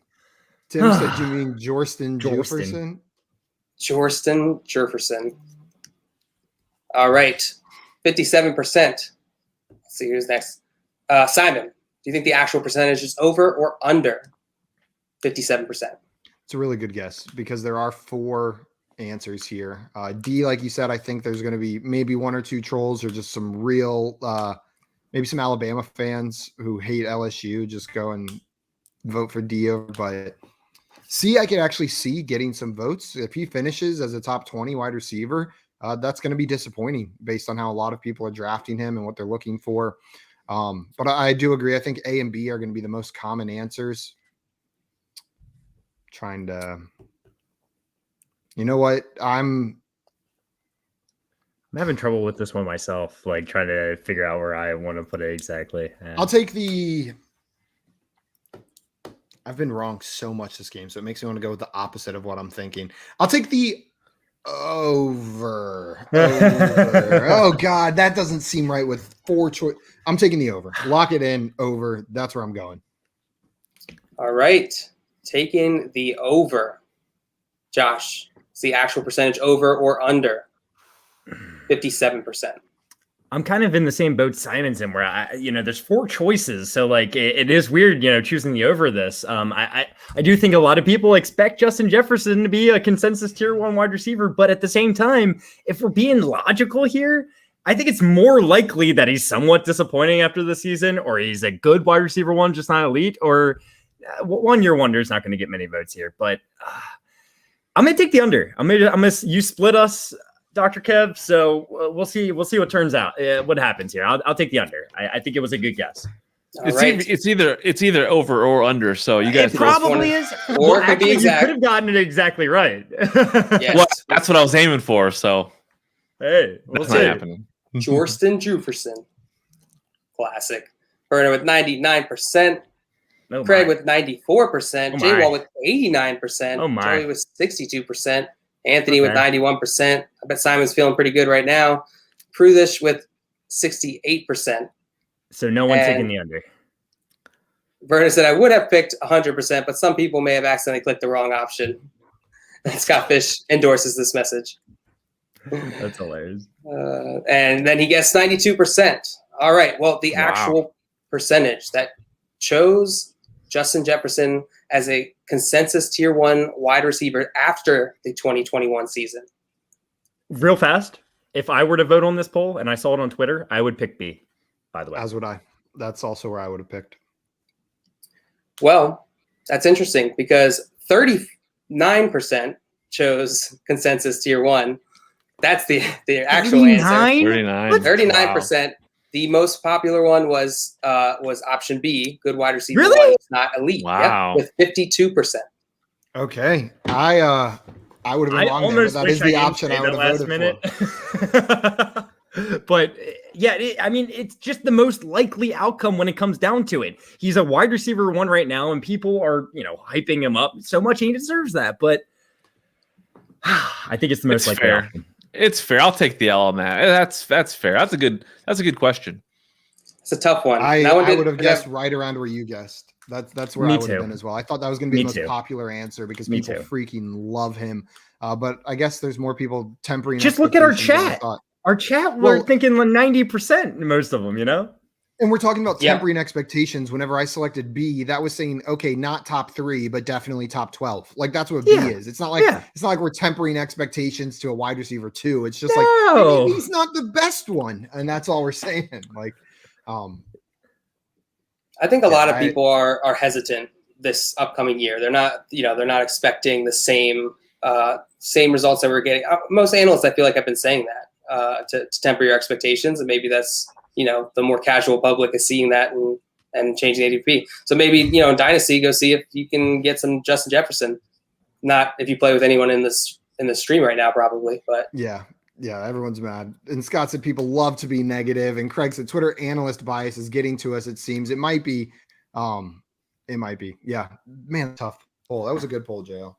A: Tim said you mean Jorston
D: Jorston.
A: Jefferson?
C: Jorston Jefferson. All right. 57%. Let's see who's next. Simon, do you think the actual percentage is over or under 57%?
A: It's a really good guess because there are 4 answers here. D, like you said, I think there's going to be maybe 1 or 2 trolls or just some real, maybe some Alabama fans who hate LSU just go and vote for D over. But C, I could actually see getting some votes. If he finishes as a top 20 wide receiver, that's going to be disappointing based on how a lot of people are drafting him and what they're looking for. But I do agree. I think A and B are going to be the most common answers. Trying to, you know what? I'm
D: having trouble with this one myself, like trying to figure out where I want to put it exactly.
A: I'll take the I've been wrong so much this game, so it makes me want to go with the opposite of what I'm thinking. I'll take the over. Oh God, that doesn't seem right with 4 choice. I'm taking the over. Lock it in. Over. That's where I'm going.
C: All right. Taking the over. Josh, it's the actual percentage over or under. 57%.
D: I'm kind of in the same boat Simon's in, where there's 4 choices, so like it is weird, choosing the over this. I do think a lot of people expect Justin Jefferson to be a consensus tier 1 wide receiver, but at the same time, if we're being logical here, I think it's more likely that he's somewhat disappointing after the season, or he's a good wide receiver 1, just not elite, or 1 year wonder is not going to get many votes here. But I'm gonna take the under. I'm gonna you split us, Dr. Kev, so we'll see what turns out, what happens here. I'll take the under. I think it was a good guess.
B: It's either over or under, so you guys
D: it probably is,
C: or it could be exact.
D: You could have gotten it exactly right.
C: Yes.
B: Well, that's what I was aiming for, so
D: hey, we'll
B: that's
D: see.
B: not happening.
C: Jorsten Jefferson, classic. Burner with 99%.
D: Oh,
C: Craig
D: my.
C: with 94%.
D: Oh,
C: J Wall
D: my.
C: with 89%.
D: Oh, my.
C: Joey with 62%. Anthony with 91%. I bet Simon's feeling pretty good right now. Prudish with 68%.
D: So no one's
C: And
D: taking the under.
C: Vernon said, I would have picked 100%, but some people may have accidentally clicked the wrong option. Scott Fish endorses this message.
D: That's hilarious.
C: And then he guessed 92%. All right. Well, the actual percentage that chose Justin Jefferson as a consensus tier 1 wide receiver after the 2021 season.
D: Real fast, if I were to vote on this poll and I saw it on Twitter, I would pick B, by the way.
A: As would I. That's also where I would have picked.
C: Well, that's interesting because 39% chose consensus tier 1. That's the actual answer.
B: 39.
C: 39%. Wow. The most popular one was option B, good wide receiver.
D: Really?
C: 1, not elite.
B: Wow.
C: Yep, with 52%.
A: Okay. I would have been wrong there, but that is the option I would have voted
D: for. But yeah, it's just the most likely outcome when it comes down to it. He's a wide receiver 1 right now, and people are, hyping him up so much, and he deserves that. But I think it's the most likely outcome.
B: It's fair. I'll take the L on that. That's fair. That's a good question.
C: It's a tough one.
A: I would have guessed right around where you guessed. That's where I would have been as well. I thought that was going to be the most popular answer because people freaking love him. But I guess there's more people tempering.
D: Just look at our chat. Our chat, we're thinking 90%, most of them,
A: And we're talking about tempering expectations. Whenever I selected B, that was saying, okay, not top 3, but definitely top 12. Like that's what B is. It's not like we're tempering expectations to a wide receiver 2. It's just like maybe he's not the best one, and that's all we're saying. Like,
C: I think a lot of people are hesitant this upcoming year. They're not expecting the same results that we're getting. Most analysts, I feel like, have been saying that to temper your expectations, and maybe that's the more casual public is seeing that and changing ADP. So maybe in Dynasty, go see if you can get some Justin Jefferson. Not if you play with anyone in this stream right now, probably, but
A: yeah, everyone's mad. And Scott said people love to be negative, and Craig said Twitter analyst bias is getting to us. It seems it might be. Yeah, man, tough poll. That was a good poll, JL.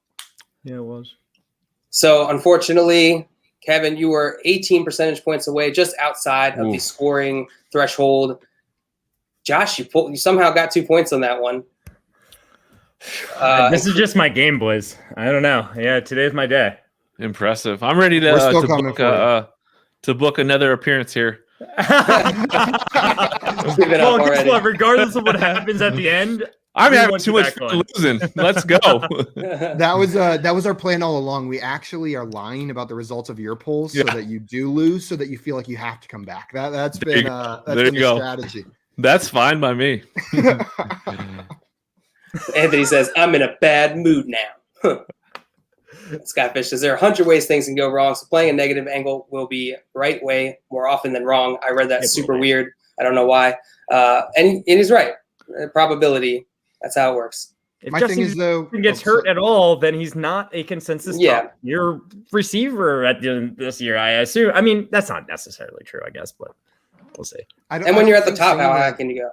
D: Yeah, it was.
C: So unfortunately, Kevin, you were 18 percentage points away, just outside of the scoring threshold. Josh, you somehow got 2 points on that one.
D: This is just my game, boys. I don't know. Yeah, today's my day.
B: Impressive. I'm ready to book another appearance here.
D: Well, guess what? Regardless of what happens at the end,
B: I'm having too much fun losing. Let's go.
A: That was our plan all along. We actually are lying about the results of your polls so that you do lose, so that you feel like you have to come back. That's been the strategy.
B: That's fine by me.
C: Anthony says, I'm in a bad mood now. Scott Fish says, there are 100 ways things can go wrong, so playing a negative angle will be right way more often than wrong. I read that super weird. I don't know why. And he's right. Probability. That's how it works.
D: If Justin gets hurt at all, then he's not a consensus top year receiver at the end of this year, I assume. I mean, that's not necessarily true, I guess, but we'll see.
C: And when you're at the top, how high can you go?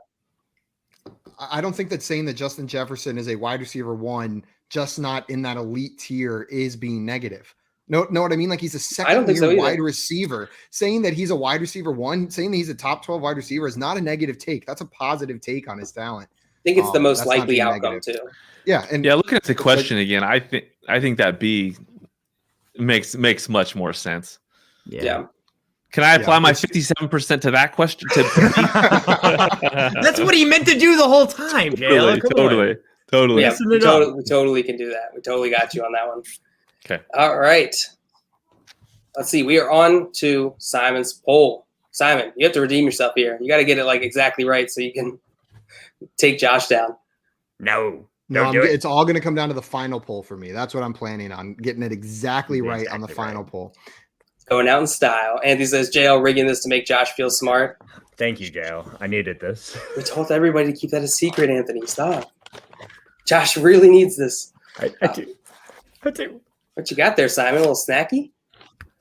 A: I don't think that saying that Justin Jefferson is a wide receiver 1, just not in that elite tier, is being negative. Know what I mean? Like, he's a
C: I don't think so
A: second-year
C: either.
A: wide receiver. Saying that he's a wide receiver 1, saying that he's a top 12 wide receiver is not a negative take. That's a positive take on his talent.
C: I think it's the most
A: that's not
C: likely
A: being
C: outcome
A: negative.
C: too.
A: Yeah, and
B: Yeah, looking at the
A: it's
B: question again, I think that B makes much more sense.
C: Yeah.
B: Can I apply my
A: it's-
B: 57% to that question? To
D: That's what he meant to do the whole time, Jayla.
B: totally.
C: Yeah,
D: Listen
C: we
D: it up.
C: totally can do that. We totally got you on that one.
B: Okay.
C: All right. Let's see. We are on to Simon's poll. Simon, you have to redeem yourself here. You got to get it like exactly right so you can take Josh down.
D: No.
A: No,
D: Don't do it.
A: it's all going to come down to the final poll for me. That's what I'm planning on, getting it exactly right on the
D: Exactly
A: final
D: right.
A: poll.
C: Going out in style. Anthony says, JL rigging this to make Josh feel smart.
D: Thank you, Jail. I needed this.
C: We told everybody to keep that a secret, Anthony. Stop. Josh really needs this.
D: I do. I do.
C: What you got there, Simon? A little snacky?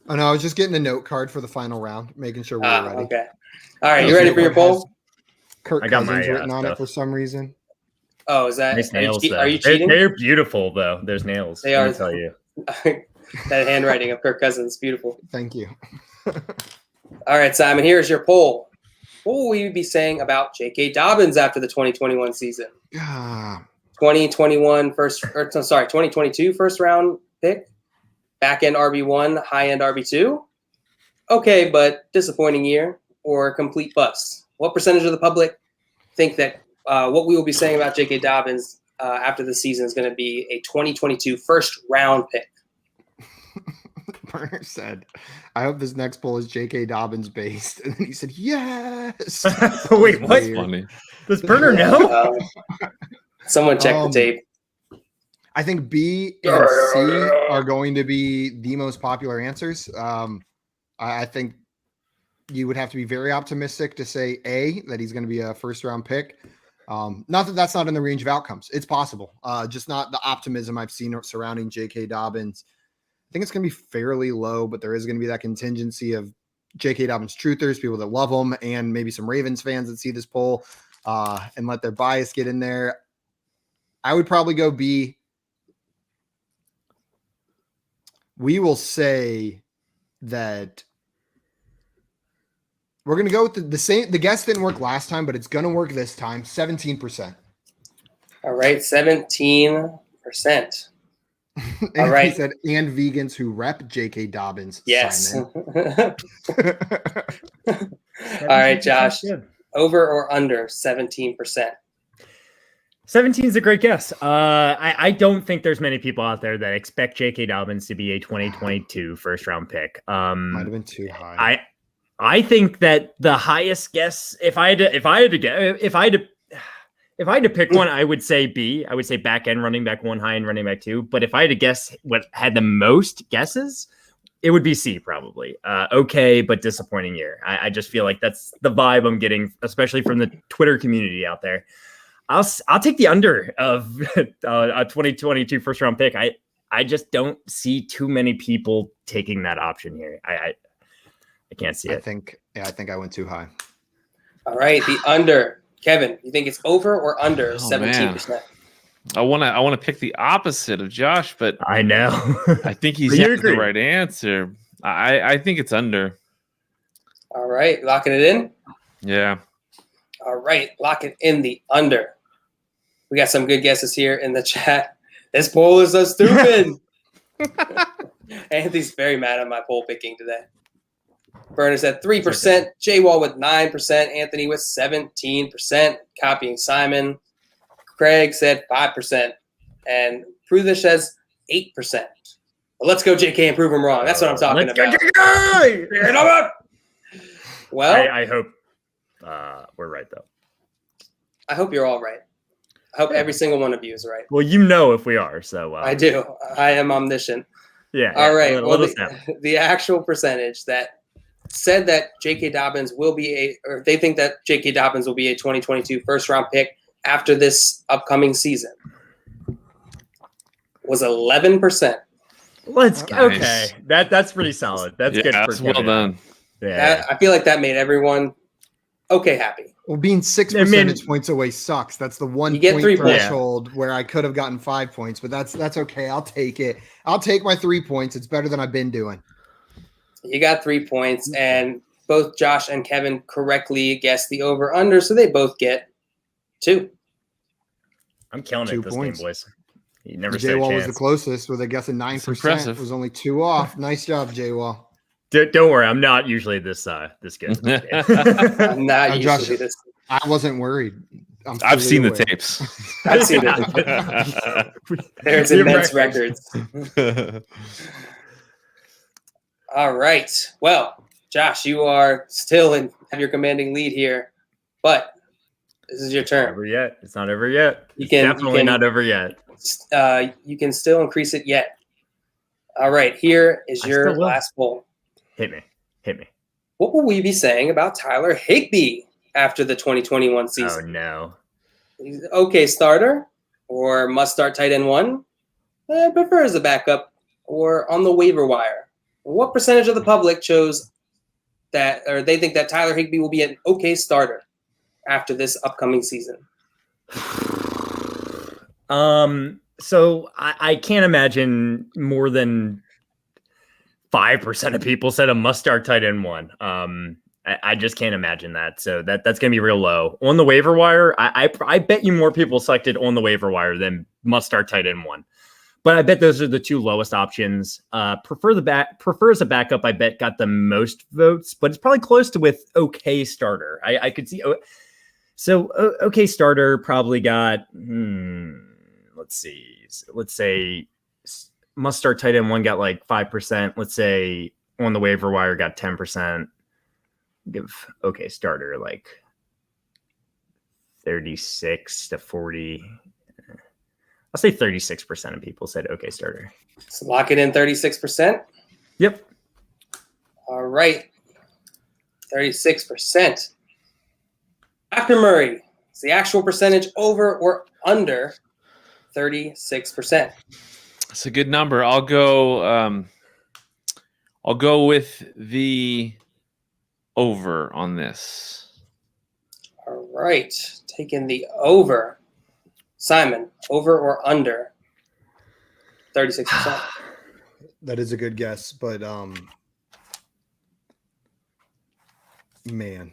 A: Oh no, I was just getting a note card for the final round, making sure we were ready.
C: Okay. All right, you ready for your poll?
A: Kirk
D: I got
A: Cousins
D: my,
A: written on it
D: stuff.
A: for some reason.
C: Oh, is that?
D: Nice nails, though.
C: Are you cheating?
D: They're beautiful, though. There's nails.
C: They
D: let
C: are.
D: me tell you.
C: That handwriting of Kirk Cousins, beautiful.
A: Thank you.
C: All right, Simon, here's your poll. What will we be saying about J.K. Dobbins after the 2021 season?
A: Ah,
C: 2022 first round pick, back end RB1, high end RB2. Okay, but disappointing year or complete bust. What percentage of the public think that what we will be saying about J.K. Dobbins after the season is going to be a 2022 first round pick?
A: Burner said, I hope this next poll is J.K. Dobbins based. And then he said, yes.
D: Wait, what?
A: Weird.
B: Funny.
D: Does Burner know?
C: Someone check the tape.
A: I think B and C are going to be the most popular answers. I think you would have to be very optimistic to say A, that he's going to be a first round pick. Not that that's not in the range of outcomes. It's possible. Just not the optimism I've seen surrounding J.K. Dobbins. I think it's going to be fairly low, but there is going to be that contingency of J.K. Dobbins truthers, people that love him, and maybe some Ravens fans that see this poll and let their bias get in there. I would probably go B. We will say that we're going to go with the same. The guess didn't work last time, but it's going to work this time. 17%.
C: All right, 17%. All right.
A: He said, and vegans who rep J.K. Dobbins.
C: Yes.
A: Simon.
C: All right, Josh. Over or under 17%?
D: 17 is a great guess. I don't think there's many people out there that expect J.K. Dobbins to be a 2022 first round pick.
A: Might have been too high.
D: I think that the highest guess, if I had to pick one, I would say B. I would say back end running back 1, high end running back 2. But if I had to guess what had the most guesses, it would be C probably. Okay, but disappointing year. I just feel like that's the vibe I'm getting, especially from the Twitter community out there. I'll take the under of a 2022 first round pick. I just don't see too many people taking that option here. I can't see it.
A: I think I went too high.
C: All right, the under. Kevin, you think it's over or under 17%?
B: I want to pick the opposite of Josh, but
D: I know.
B: I think he's
D: But you
B: got the
D: agree.
B: right answer. I think it's under.
C: All right, locking it in.
B: Yeah.
C: All right, locking in the under. We got some good guesses here in the chat. This poll is so stupid. Anthony's very mad at my poll picking today. Burner said 3%. J-Wall with 9%. Anthony with 17%. Copying Simon. Craig said 5%. And Pruthish says 8%. Well, let's go, JK, and prove him wrong. That's what I'm talking
D: Let's go,
C: about.
D: JK!
C: Well,
D: I hope we're right, though.
C: I hope you're all right. I hope every single one of you is right.
D: Well, you know if we are, so
C: I do. I am omniscient.
D: Yeah.
C: All right.
D: Let
C: Well,
D: us know.
C: the actual percentage that said that J.K. Dobbins will be or they think that J.K. Dobbins will be a 2022 first round pick after this upcoming season was 11%.
D: Let's go.
B: Nice.
D: Okay. That's pretty solid. That's good.
B: That's
D: for
B: well
D: Kevin.
B: done.
D: Yeah.
C: I feel like that made everyone okay happy.
A: Well, being 6
D: I mean-
A: percentage points away sucks. That's the one
C: You get
A: point
C: 3 points.
A: threshold where I could have gotten 5 points, but that's okay. I'll take it. I'll take my 3 points. It's better than I've been doing.
C: You got 3 points, and both Josh and Kevin correctly guessed the over/under, so they both get 2.
D: I'm killing
A: 2
D: it this
A: points.
D: game, boys. You never
A: J
D: said a
A: Wall was the
D: chance.
A: closest with a guess of 9%.
B: impressive.
A: It was only 2 off. Nice job, J Wall.
D: Don't worry, I'm not usually this good.
C: I'm not
A: I'm
C: usually
A: Josh.
C: this.
A: I wasn't worried.
B: I've seen the
A: aware.
B: tapes.
C: I've seen it. There's
D: Your
C: immense
D: records.
C: records. All right. Well, Josh, you are still have your commanding lead here, but this is your
D: Not
C: turn.
D: over yet. It's not over yet.
C: You
D: It's
C: can- you
D: definitely
C: can-
D: not over yet.
C: You can still increase it yet. All right. Here is
D: I
C: your
D: still will.
C: last poll.
D: Hit me.
C: What will we be saying about Tyler Higbee after the 2021
D: Oh
C: season?
D: no.
C: He's an okay starter or must start tight end 1? Prefers a backup or on the waiver wire. What percentage of the public chose that, or they think that Tyler Higbee will be an okay starter after this upcoming season?
D: So I can't imagine more than 5% of people said a must start tight end 1. I just can't imagine that. So that's gonna be real low on the waiver wire. I bet you more people selected on the waiver wire than must start tight end 1. But I bet those are the 2 lowest options. Prefer as a backup. I bet got the most votes, but it's probably close to with okay starter. I could see. So okay starter probably got. Let's see. Let's say must start tight end 1 got like 5%. Let's say on the waiver wire got 10%. Give okay starter like 36 to 40. I'll say 36% of people said okay starter.
C: So lock it in 36%.
D: Yep.
C: All right. 36%. Dr. Murray, is the actual percentage over or under 36%?
B: That's a good number. I'll go with the over on this.
C: All right. Taking the over. Simon, over or under 36%?
A: That is a good guess, but man,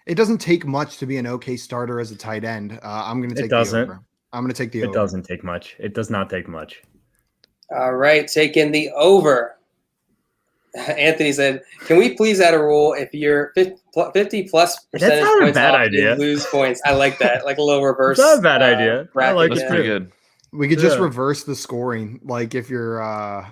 A: it doesn't take much to be an okay starter as a tight end. I'm going to take the over. I'm going to take the over.
D: It doesn't take much. It does not take much.
C: All right. Taking the over. Anthony said, can we please add a rule if you're 50 plus percentage
D: not a
C: points
D: bad
C: off,
D: idea.
C: you lose points? I like that. Like a little reverse.
D: It's not a bad idea. I
C: bracket.
D: like
B: That's
D: it.
B: pretty good.
A: We could just
D: Yeah.
A: reverse the scoring. Like if you're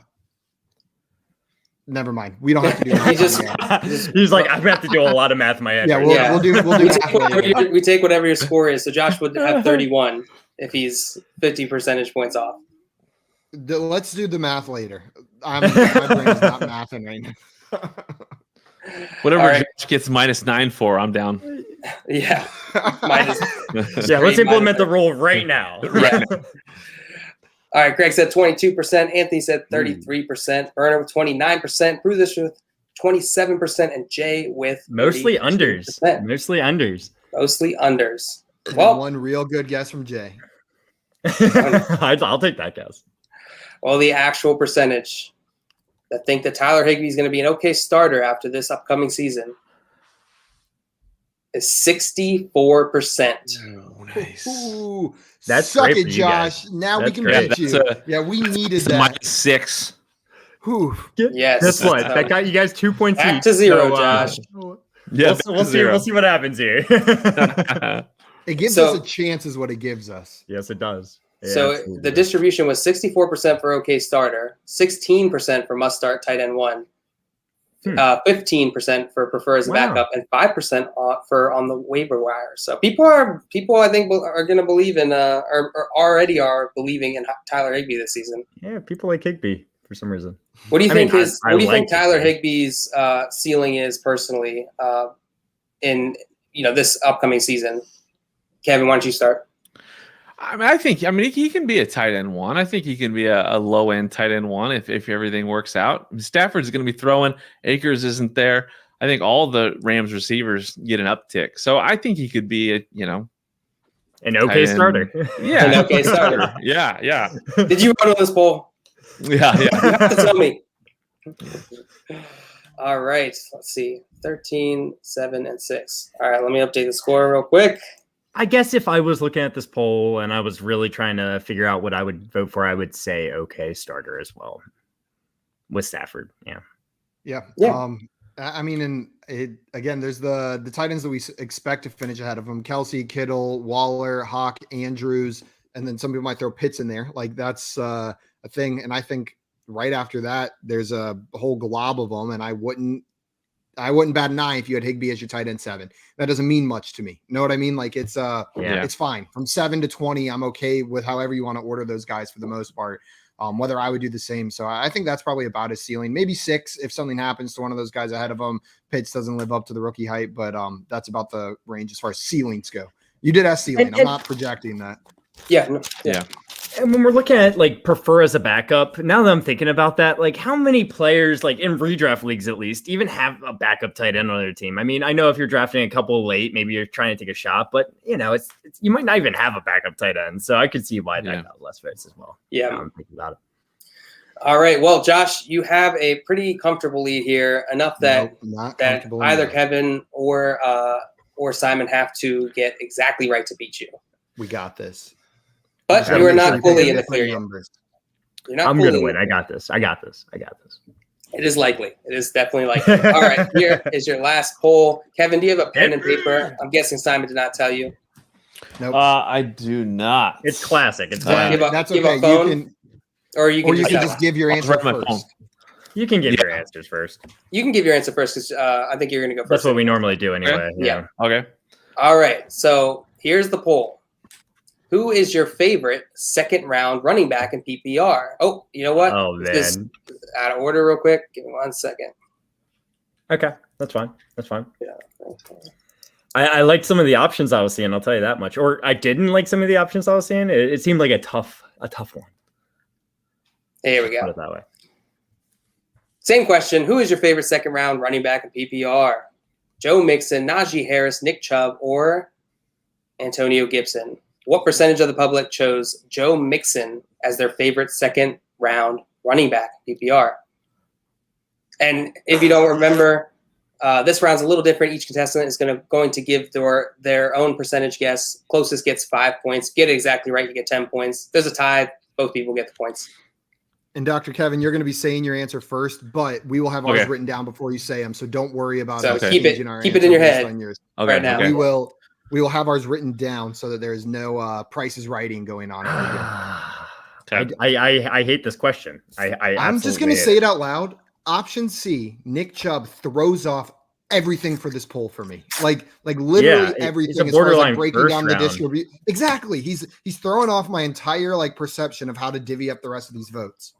A: never mind. We don't have to do that.
C: He just-
D: He's like, I'm gonna have to do a lot of math in my head.
A: Yeah,
D: right
A: we'll,
C: Yeah.
A: we'll do
C: We
A: math
C: take, whatever
A: later.
C: we take whatever your score is. So Josh would have 31 if he's 50 percentage points off.
A: Let's do the math later. My brain is not mathing right now.
B: Whatever
C: All right.
B: Josh gets -9 for, I'm down.
C: Yeah. Minus.
D: Yeah, let's
C: Straight
D: implement
C: minus.
D: the rule right now.
B: Right.
C: All right. Greg said 22%. Anthony said 33%. Burner with 29%. Bruiser with 27%. And Jay with
D: Mostly
C: 32%.
D: unders. Mostly unders.
C: Mostly unders.
A: And
C: Well,
A: one real good guess from Jay.
D: I'll take that guess.
C: well, the actual percentage that think that Tyler Higbee is going to be an okay starter after this upcoming season is 64%.
B: Oh, nice.
A: Ooh,
D: That's
A: suck
D: great
A: it,
D: for you guys.
A: Josh. Now we
D: That's
A: can
D: great.
A: beat
B: That's
A: you.
B: a-
A: Yeah, we needed
B: It's a
A: that.
B: -6.
A: Whew.
C: Yes.
D: Guess what? That got you guys 2 points
C: Back
D: each.
C: to zero,
D: so,
C: Josh.
B: Yeah,
D: We'll see. We'll see what happens here.
A: It gives
C: So-
A: us a chance, is what it gives us.
D: Yes, it does. Yeah,
C: So
D: absolutely.
C: the distribution was 64% for OK starter, 16% for must start tight end 1, 15% for prefer as a
D: Wow.
C: backup, and 5% for on the waiver wire. So people I think are going to believe in or already are believing in Tyler Higbee this season.
D: Yeah, people like Higbee for some reason.
C: What do you
D: I mean,
C: think
D: I
C: what do you think
D: like
C: Tyler
D: Higbee.
C: Higbee's ceiling is personally in this upcoming season? Kevin, why don't you start?
B: I think he can be a tight end 1. I think he can be a low end tight end 1 if everything works out. Stafford's going to be throwing. Akers isn't there. I think all the Rams receivers get an uptick. So I think he could be
D: an okay starter.
B: Yeah,
C: An okay starter.
B: Yeah.
C: Did you vote on this poll?
B: Yeah.
C: You have to tell me. All right. Let's see. 13, 7, and 6. All right. Let me update the score real quick.
D: I guess if I was looking at this poll and I was really trying to figure out what I would vote for, I would say okay starter as well with Stafford. Yeah.
A: Yeah. I mean, and again, there's the tight ends that we expect to finish ahead of them: Kelsey, Kittle, Waller, Hawk, Andrews, and then some people might throw Pitts in there. Like that's a thing. And I think right after that, there's a whole glob of them, and I wouldn't bat an eye if you had Higbee as your tight end 7. That doesn't mean much to me. Know what I mean? Like it's it's fine. From 7 to 20, I'm okay with however you want to order those guys for the most part. Whether I would do the same. So I think that's probably about his ceiling. Maybe 6 if something happens to one of those guys ahead of him. Pitts doesn't live up to the rookie height, but that's about the range as far as ceilings go. You did ask ceiling. I'm not projecting that.
C: Yeah.
D: And when we're looking at like prefer as a backup, now that I'm thinking about that, like how many players, like in redraft leagues at least, even have a backup tight end on their team? I mean, I know if you're drafting a couple late, maybe you're trying to take a shot, but it's you might not even have a backup tight end. So I could see why that got less votes as well.
C: Yeah.
D: Now I'm thinking about it.
C: All right. Well, Josh, you have a pretty comfortable lead here, enough that either Kevin or Simon have to get exactly right to beat you.
A: We got this.
C: But you are not fully in the clear yet.
D: I'm going to win. I got this.
C: It is likely. It is definitely likely. All right. Here is your last poll. Kevin, do you have a pen and paper? I'm guessing Simon did not tell you.
A: Nope.
B: I do not.
D: It's classic.
C: That's okay. You can just
A: give your answer first.
D: You can give your answers first.
C: You can give your answer first because I think you're going to go first.
D: That's what we normally do anyway.
C: Okay. Yeah.
B: Okay.
C: All right. So here's the poll. Who is your favorite second round running back in PPR? Oh, you know what?
D: Oh, man.
C: Just out of order real quick. Give me 1 second.
D: Okay. That's fine.
C: Yeah.
D: I liked some of the options I was seeing. I'll tell you that much. Or I didn't like some of the options I was seeing. It seemed like a tough one.
C: Here we go.
D: Put it that way.
C: Same question. Who is your favorite second round running back in PPR? Joe Mixon, Najee Harris, Nick Chubb, or Antonio Gibson? What percentage of the public chose Joe Mixon as their favorite second round running back PPR? And if you don't remember, this round's a little different. Each contestant is going to give their own percentage guess. Closest gets 5 points. Get it exactly right, you get 10 points. There's a tie. Both people get the points.
A: And Dr. Kevin, you're going to be saying your answer first, but we will have ours written down before you say them. So don't worry about
C: it.
A: Keep it
C: in your head
A: right now. Okay. We will have ours written down so that there is no prices writing going on.
D: I hate this question.
A: I'm just going to say it out loud. Option C, Nick Chubb throws off everything for this poll for me. Like literally everything.
D: It's a borderline breaking down
A: the distribution. Exactly. He's throwing off my entire perception of how to divvy up the rest of these votes.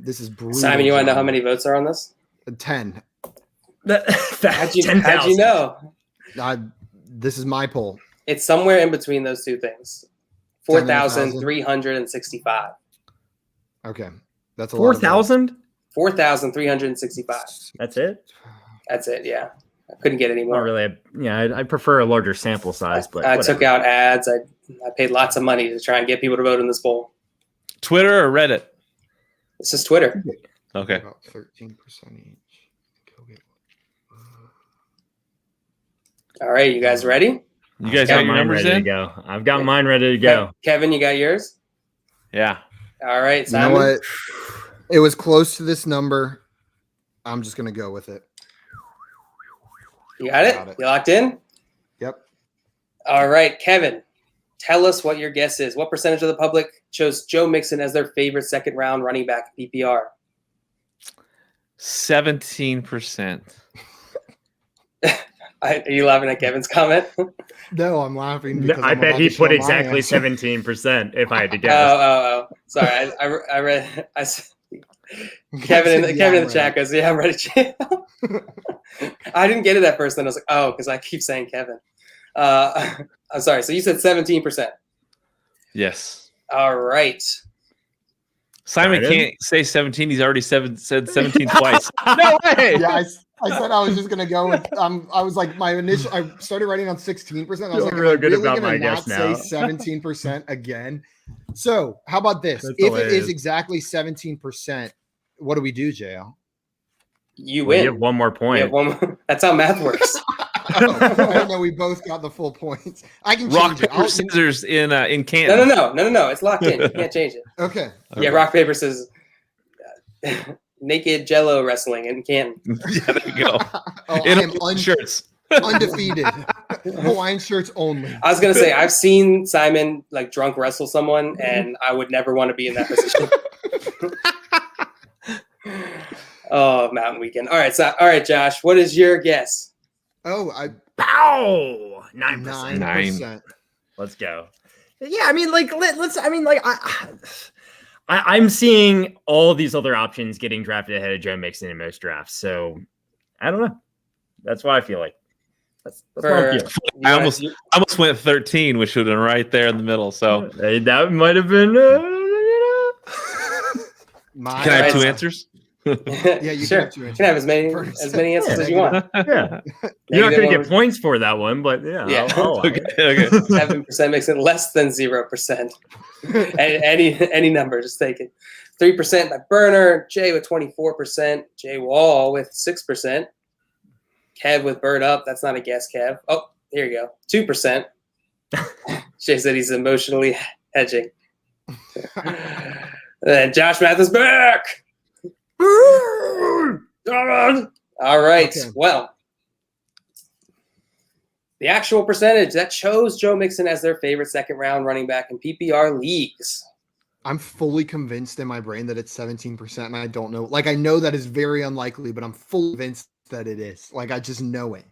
A: This is brutal.
C: Simon, you want to know how many votes are on this?
A: 10.
C: How'd you know?
A: This is my poll.
C: It's somewhere in between those two things. 4,365.
A: Okay. That's a lot.
D: 4,000?
C: 4,365.
D: That's it?
C: That's it, yeah. I couldn't get any more.
D: Not really. I prefer a larger sample size, but
C: I took out ads. I paid lots of money to try and get people to vote in this poll.
B: Twitter or Reddit?
C: This is Twitter.
B: Okay.
A: About 13% each.
C: All right, you guys ready?
B: You guys got your numbers
D: ready
B: in?
D: to go. I've got mine ready to go.
C: Kevin, you got yours?
B: Yeah.
C: All right, Simon.
A: You know what? It was close to this number. I'm just going to go with it.
C: You got it? You locked in?
A: Yep.
C: All right, Kevin, tell us what your guess is. What percentage of the public chose Joe Mixon as their favorite second round running back PPR?
B: 17%.
C: Are you laughing at Kevin's comment?
A: No, I'm laughing because
D: I bet he put exactly 17% if I had to guess.
C: Oh. Sorry. I read. Kevin in the chat goes, yeah, I'm ready. I didn't get it at first. Then I was like, oh, because I keep saying Kevin. I'm sorry. So you said 17%.
B: Yes.
C: All right.
B: Simon can't say 17. He's already said 17 twice. No way.
A: Yeah, I said I was just gonna go with. I was like my initial. I started writing on 16%. I was like,
D: Real
A: I'm
D: good
A: really
D: about my
A: gonna not
D: guess now.
A: say 17% again. So how about this?
D: That's
A: If
D: hilarious.
A: it is exactly 17%, what do we do, JL?
C: You
D: Well,
C: win.
D: you have one more
C: You
D: point.
C: have one more. That's how math works.
A: I don't know. We both got the full points. I can
B: Rock
A: change it.
B: paper scissors in Canton.
C: No. It's locked in. You can't change it.
A: Okay.
C: Yeah, rock paper scissors. Naked Jello wrestling in Canton.
B: Yeah, there you go.
A: Oh, I
B: In
A: am
B: shirts.
A: undefeated. Hawaiian shirts only.
C: I was gonna say I've seen Simon like drunk wrestle someone, and I would never want to be in that position. Oh, Mountain Weekend. All right, Josh. What is your guess?
A: Oh,
D: Pow! 9%.
A: 9%.
D: Let's go. Yeah, I mean, like, let's. I mean, like, I'm seeing all these other options getting drafted ahead of Joe Mixon in most drafts. So I don't know. That's why I feel like that's what I'm feeling.
B: I almost went 13, which would have been right there in the middle. So
D: Hey, that might have been.
B: can I have two answers?
A: Yeah, you
C: sure.
A: can have two
C: You can have as many answers as you want.
D: Yeah, you're not going to get points for that one, but yeah. I'll
B: Okay.
C: 7% makes it less than 0%. any number, just take it. 3% by Burner. Jay with 24%. Jay Wall with 6%. Kev with Bird Up. That's not a guess, Kev. Oh, here you go. 2%. Jay said he's emotionally hedging. And Josh Mathis back. All right.
A: Okay.
C: Well, the actual percentage that chose Joe Mixon as their favorite second round running back in PPR leagues.
A: I'm fully convinced in my brain that it's 17%, and I don't know. Like, I know that is very unlikely, but I'm fully convinced that it is. Like, I just know it.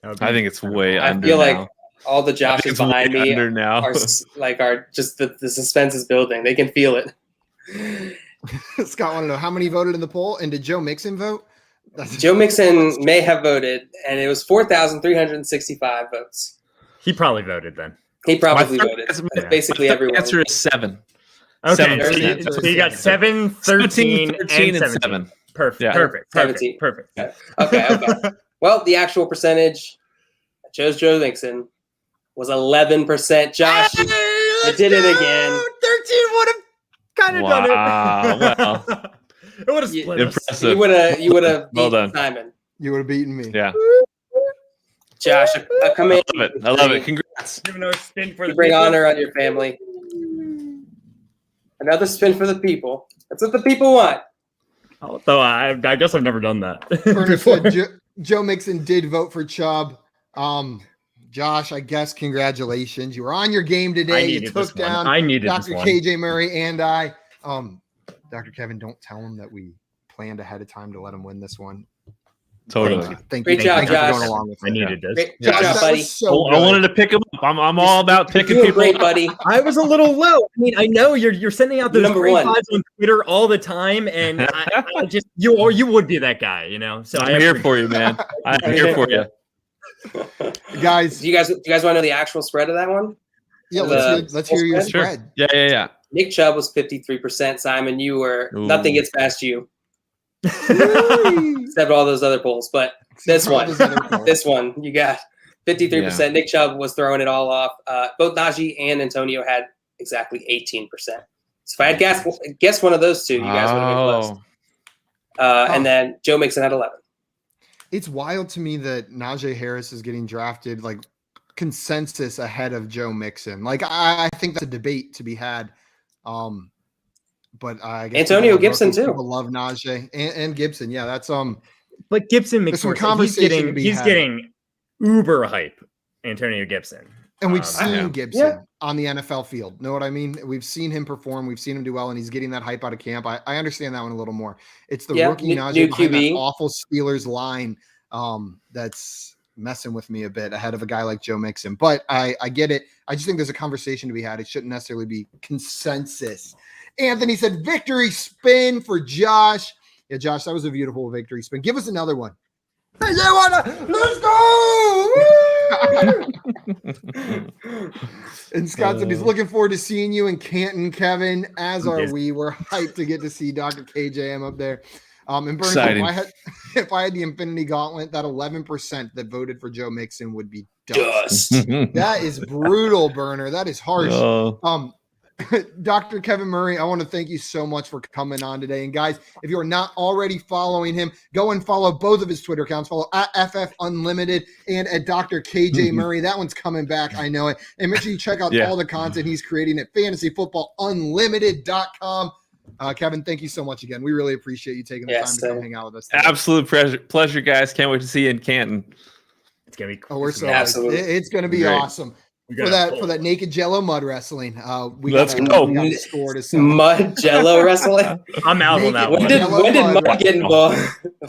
B: I think it's way
C: I
B: under
C: feel
B: now.
C: like all the
B: I think
C: Joshes
B: it's way
C: behind me
B: under now.
C: are just the suspense is building. They can feel it.
A: Scott want to know how many voted in the poll, and did Joe Mixon vote?
C: Joe Mixon may have voted, and it was 4,365 votes.
D: He probably voted then.
C: He probably
B: My
C: voted.
B: third-
C: That's basically
B: My
C: everyone.
B: answer is 7.
D: Okay,
B: 7%.
D: so you got 7, 13,
B: 13,
D: and
B: and
D: 17.
B: 7.
D: Perfect,
B: Yeah.
D: perfect,
C: 17.
D: perfect.
C: Okay. Well, the actual percentage that chose Joe Mixon was 11%. Josh, you did it again.
D: 13 would have kind of done it.
B: Wow,
D: It would have split us.
B: Impressive.
C: You would have
B: Well
C: beaten
B: done.
C: Simon.
A: You would have beaten me.
B: Yeah.
C: Josh, a command.
B: I love it. Congrats.
D: Give another spin for
C: You
D: the
C: bring
D: people.
C: honor on your family. Another spin for the people. That's what the people want.
D: Though I guess I've never done that.
A: Burner
D: before.
A: said Joe Mixon did vote for Chubb. Josh, I guess congratulations. You were on your game
D: I
A: today. You
D: needed this
A: took
D: one.
A: down
D: I needed
A: Dr.
D: this one.
A: KJ Murray and I. Dr. Kevin, don't tell him that we planned ahead of time to let him win this one.
B: Totally.
A: Thank
C: Great
A: you.
C: job,
A: Thank you for
C: Josh.
A: going along with
D: I
A: it.
D: needed this.
C: Great
B: Yeah.
C: job,
A: That
C: buddy.
A: was so
B: I
A: good.
B: wanted to pick him up. I'm all about
C: You're
B: picking
C: doing
B: people
C: great,
B: up.
C: buddy.
D: I was a little low. I mean, I know you're sending out those
C: Number
D: great
C: one.
D: vibes on Twitter all the time, and I just you would be that guy, you know. So
B: I'm here for you, man. I'm here for you.
A: Guys,
C: Do you guys want to know the actual spread of that one?
A: yeah,
C: the
A: let's hear your
C: spread?
B: Sure.
A: spread.
B: Yeah.
C: Nick Chubb was 53%. Simon, you were
B: Ooh.
C: nothing gets past you, except all those other polls. But this one, you got 53%. Nick Chubb was throwing it all off. Both Najee and Antonio had exactly 18%. So if I had guessed one of those two, you guys would have been close. And then Joe Mixon had 11.
A: It's wild to me that Najee Harris is getting drafted like consensus ahead of Joe Mixon. Like I think that's a debate to be had. But I guess
C: Antonio Gibson too.
A: People love Najee and Gibson. Yeah, that's
D: But Gibson makes
A: There's some
D: more sense.
A: conversation to be
D: He's
A: had.
D: getting uber hype. Antonio Gibson.
A: and we've
D: Yeah.
A: seen Gibson on the NFL field. Know what I mean? We've seen him perform. We've seen him do well, and he's getting that hype out of camp. I understand that one a little more. It's the rookie
C: new
A: Najee behind that
C: QB.
A: awful Steelers line that's messing with me a bit ahead of a guy like Joe Mixon. But I get it. I just think there's a conversation to be had. It shouldn't necessarily be consensus. Anthony said victory spin for Josh. Yeah, Josh, that was a beautiful victory spin. Give us another one. Hey, let's go! And Scott said he's looking forward to seeing you in Canton, Kevin, as are
D: Yes.
A: we. We're hyped to get to see Dr. KJM up there. And Burns,
B: Exciting.
A: if I had the Infinity Gauntlet, that 11% that voted for Joe Mixon would be dust.
C: Dust.
A: That is brutal, Burner. That is harsh.
B: Oh.
A: Dr. Kevin Murray, I want to thank you so much for coming on today. And guys, if you're not already following him, go and follow both of his Twitter accounts. Follow at FF Unlimited and at Dr. KJ Murray. That one's coming back. I know it. And make sure you check out all the content he's creating at fantasyfootballunlimited.com. Kevin, thank you so much again. We really appreciate you taking the time to come hang out with us today.
B: Absolute pleasure, guys. Can't wait to see you in Canton.
D: It's gonna be
A: Oh, we're so
C: Absolutely.
A: it's going to be
B: Great.
A: awesome. For that naked Jello mud wrestling,
B: Let's go.
A: We got the score to settle.
C: Mud Jello wrestling.
D: I'm out on that
A: Naked
D: one.
C: When did Mud get involved?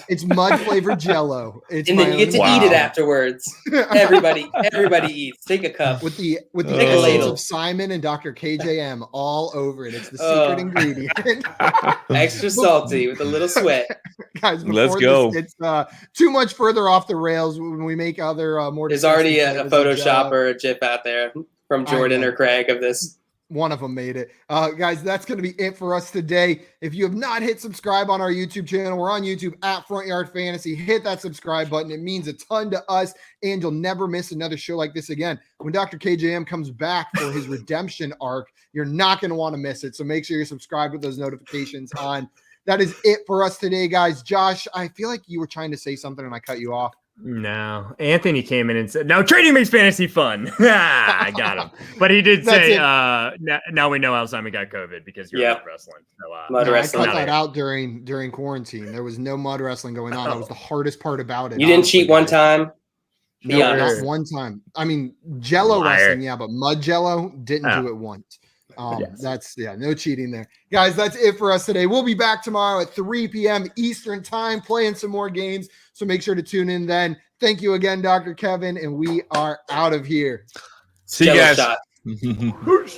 A: It's mud flavored Jello. It's
C: And then you get to
B: Wow.
C: eat it afterwards. Everybody eats. Take a cup.
A: with the
B: Take a
A: essence
C: ladle.
A: of Simon and Dr. KJM all over it. It's the secret ingredient.
C: Extra salty with a little sweat.
A: Guys,
B: Let's
A: before
B: go.
A: this gets too much further off the rails when we make other more.
C: There's already
A: disgusting
C: a
A: flavors of
C: Photoshop
A: Jell-O.
C: or a GIF out there from
A: I
C: Jordan
A: know.
C: or Craig of this.
A: One of them made it. Guys, that's going to be it for us today. If you have not hit subscribe on our YouTube channel, we're on YouTube at Front Yard Fantasy. Hit that subscribe button. It means a ton to us, and you'll never miss another show like this again. When Dr. KJM comes back for his redemption arc, you're not going to want to miss it. So make sure you're subscribed with those notifications on. That is it for us today, guys. Josh, I feel like you were trying to say something and I cut you off.
D: No, Anthony came in and said, "No, trading makes fantasy fun." I got him, but he did
A: That's
D: say,
A: it.
D: "Now we know how Simon got COVID because you're
C: Yeah.
D: wrestling." So,
C: Mud
A: No, I
C: wrestling.
A: cut that out during quarantine. There was no mud wrestling going on. That was the hardest part about it.
C: You didn't
A: honestly,
C: cheat one
A: guys.
C: time. Be
A: No,
C: honest.
A: not one time. I mean, Jello
D: Liar.
A: wrestling, yeah, but mud Jello didn't
D: Oh.
A: do it once.
D: Yes.
A: That's no cheating there, guys. That's it for us today. We'll be back tomorrow at 3 p.m. Eastern time, playing some more games. So make sure to tune in then. Thank you again, Dr. Kevin, and we are out of here.
B: See you
C: Jello
B: guys.
C: shot.
D: Whoosh.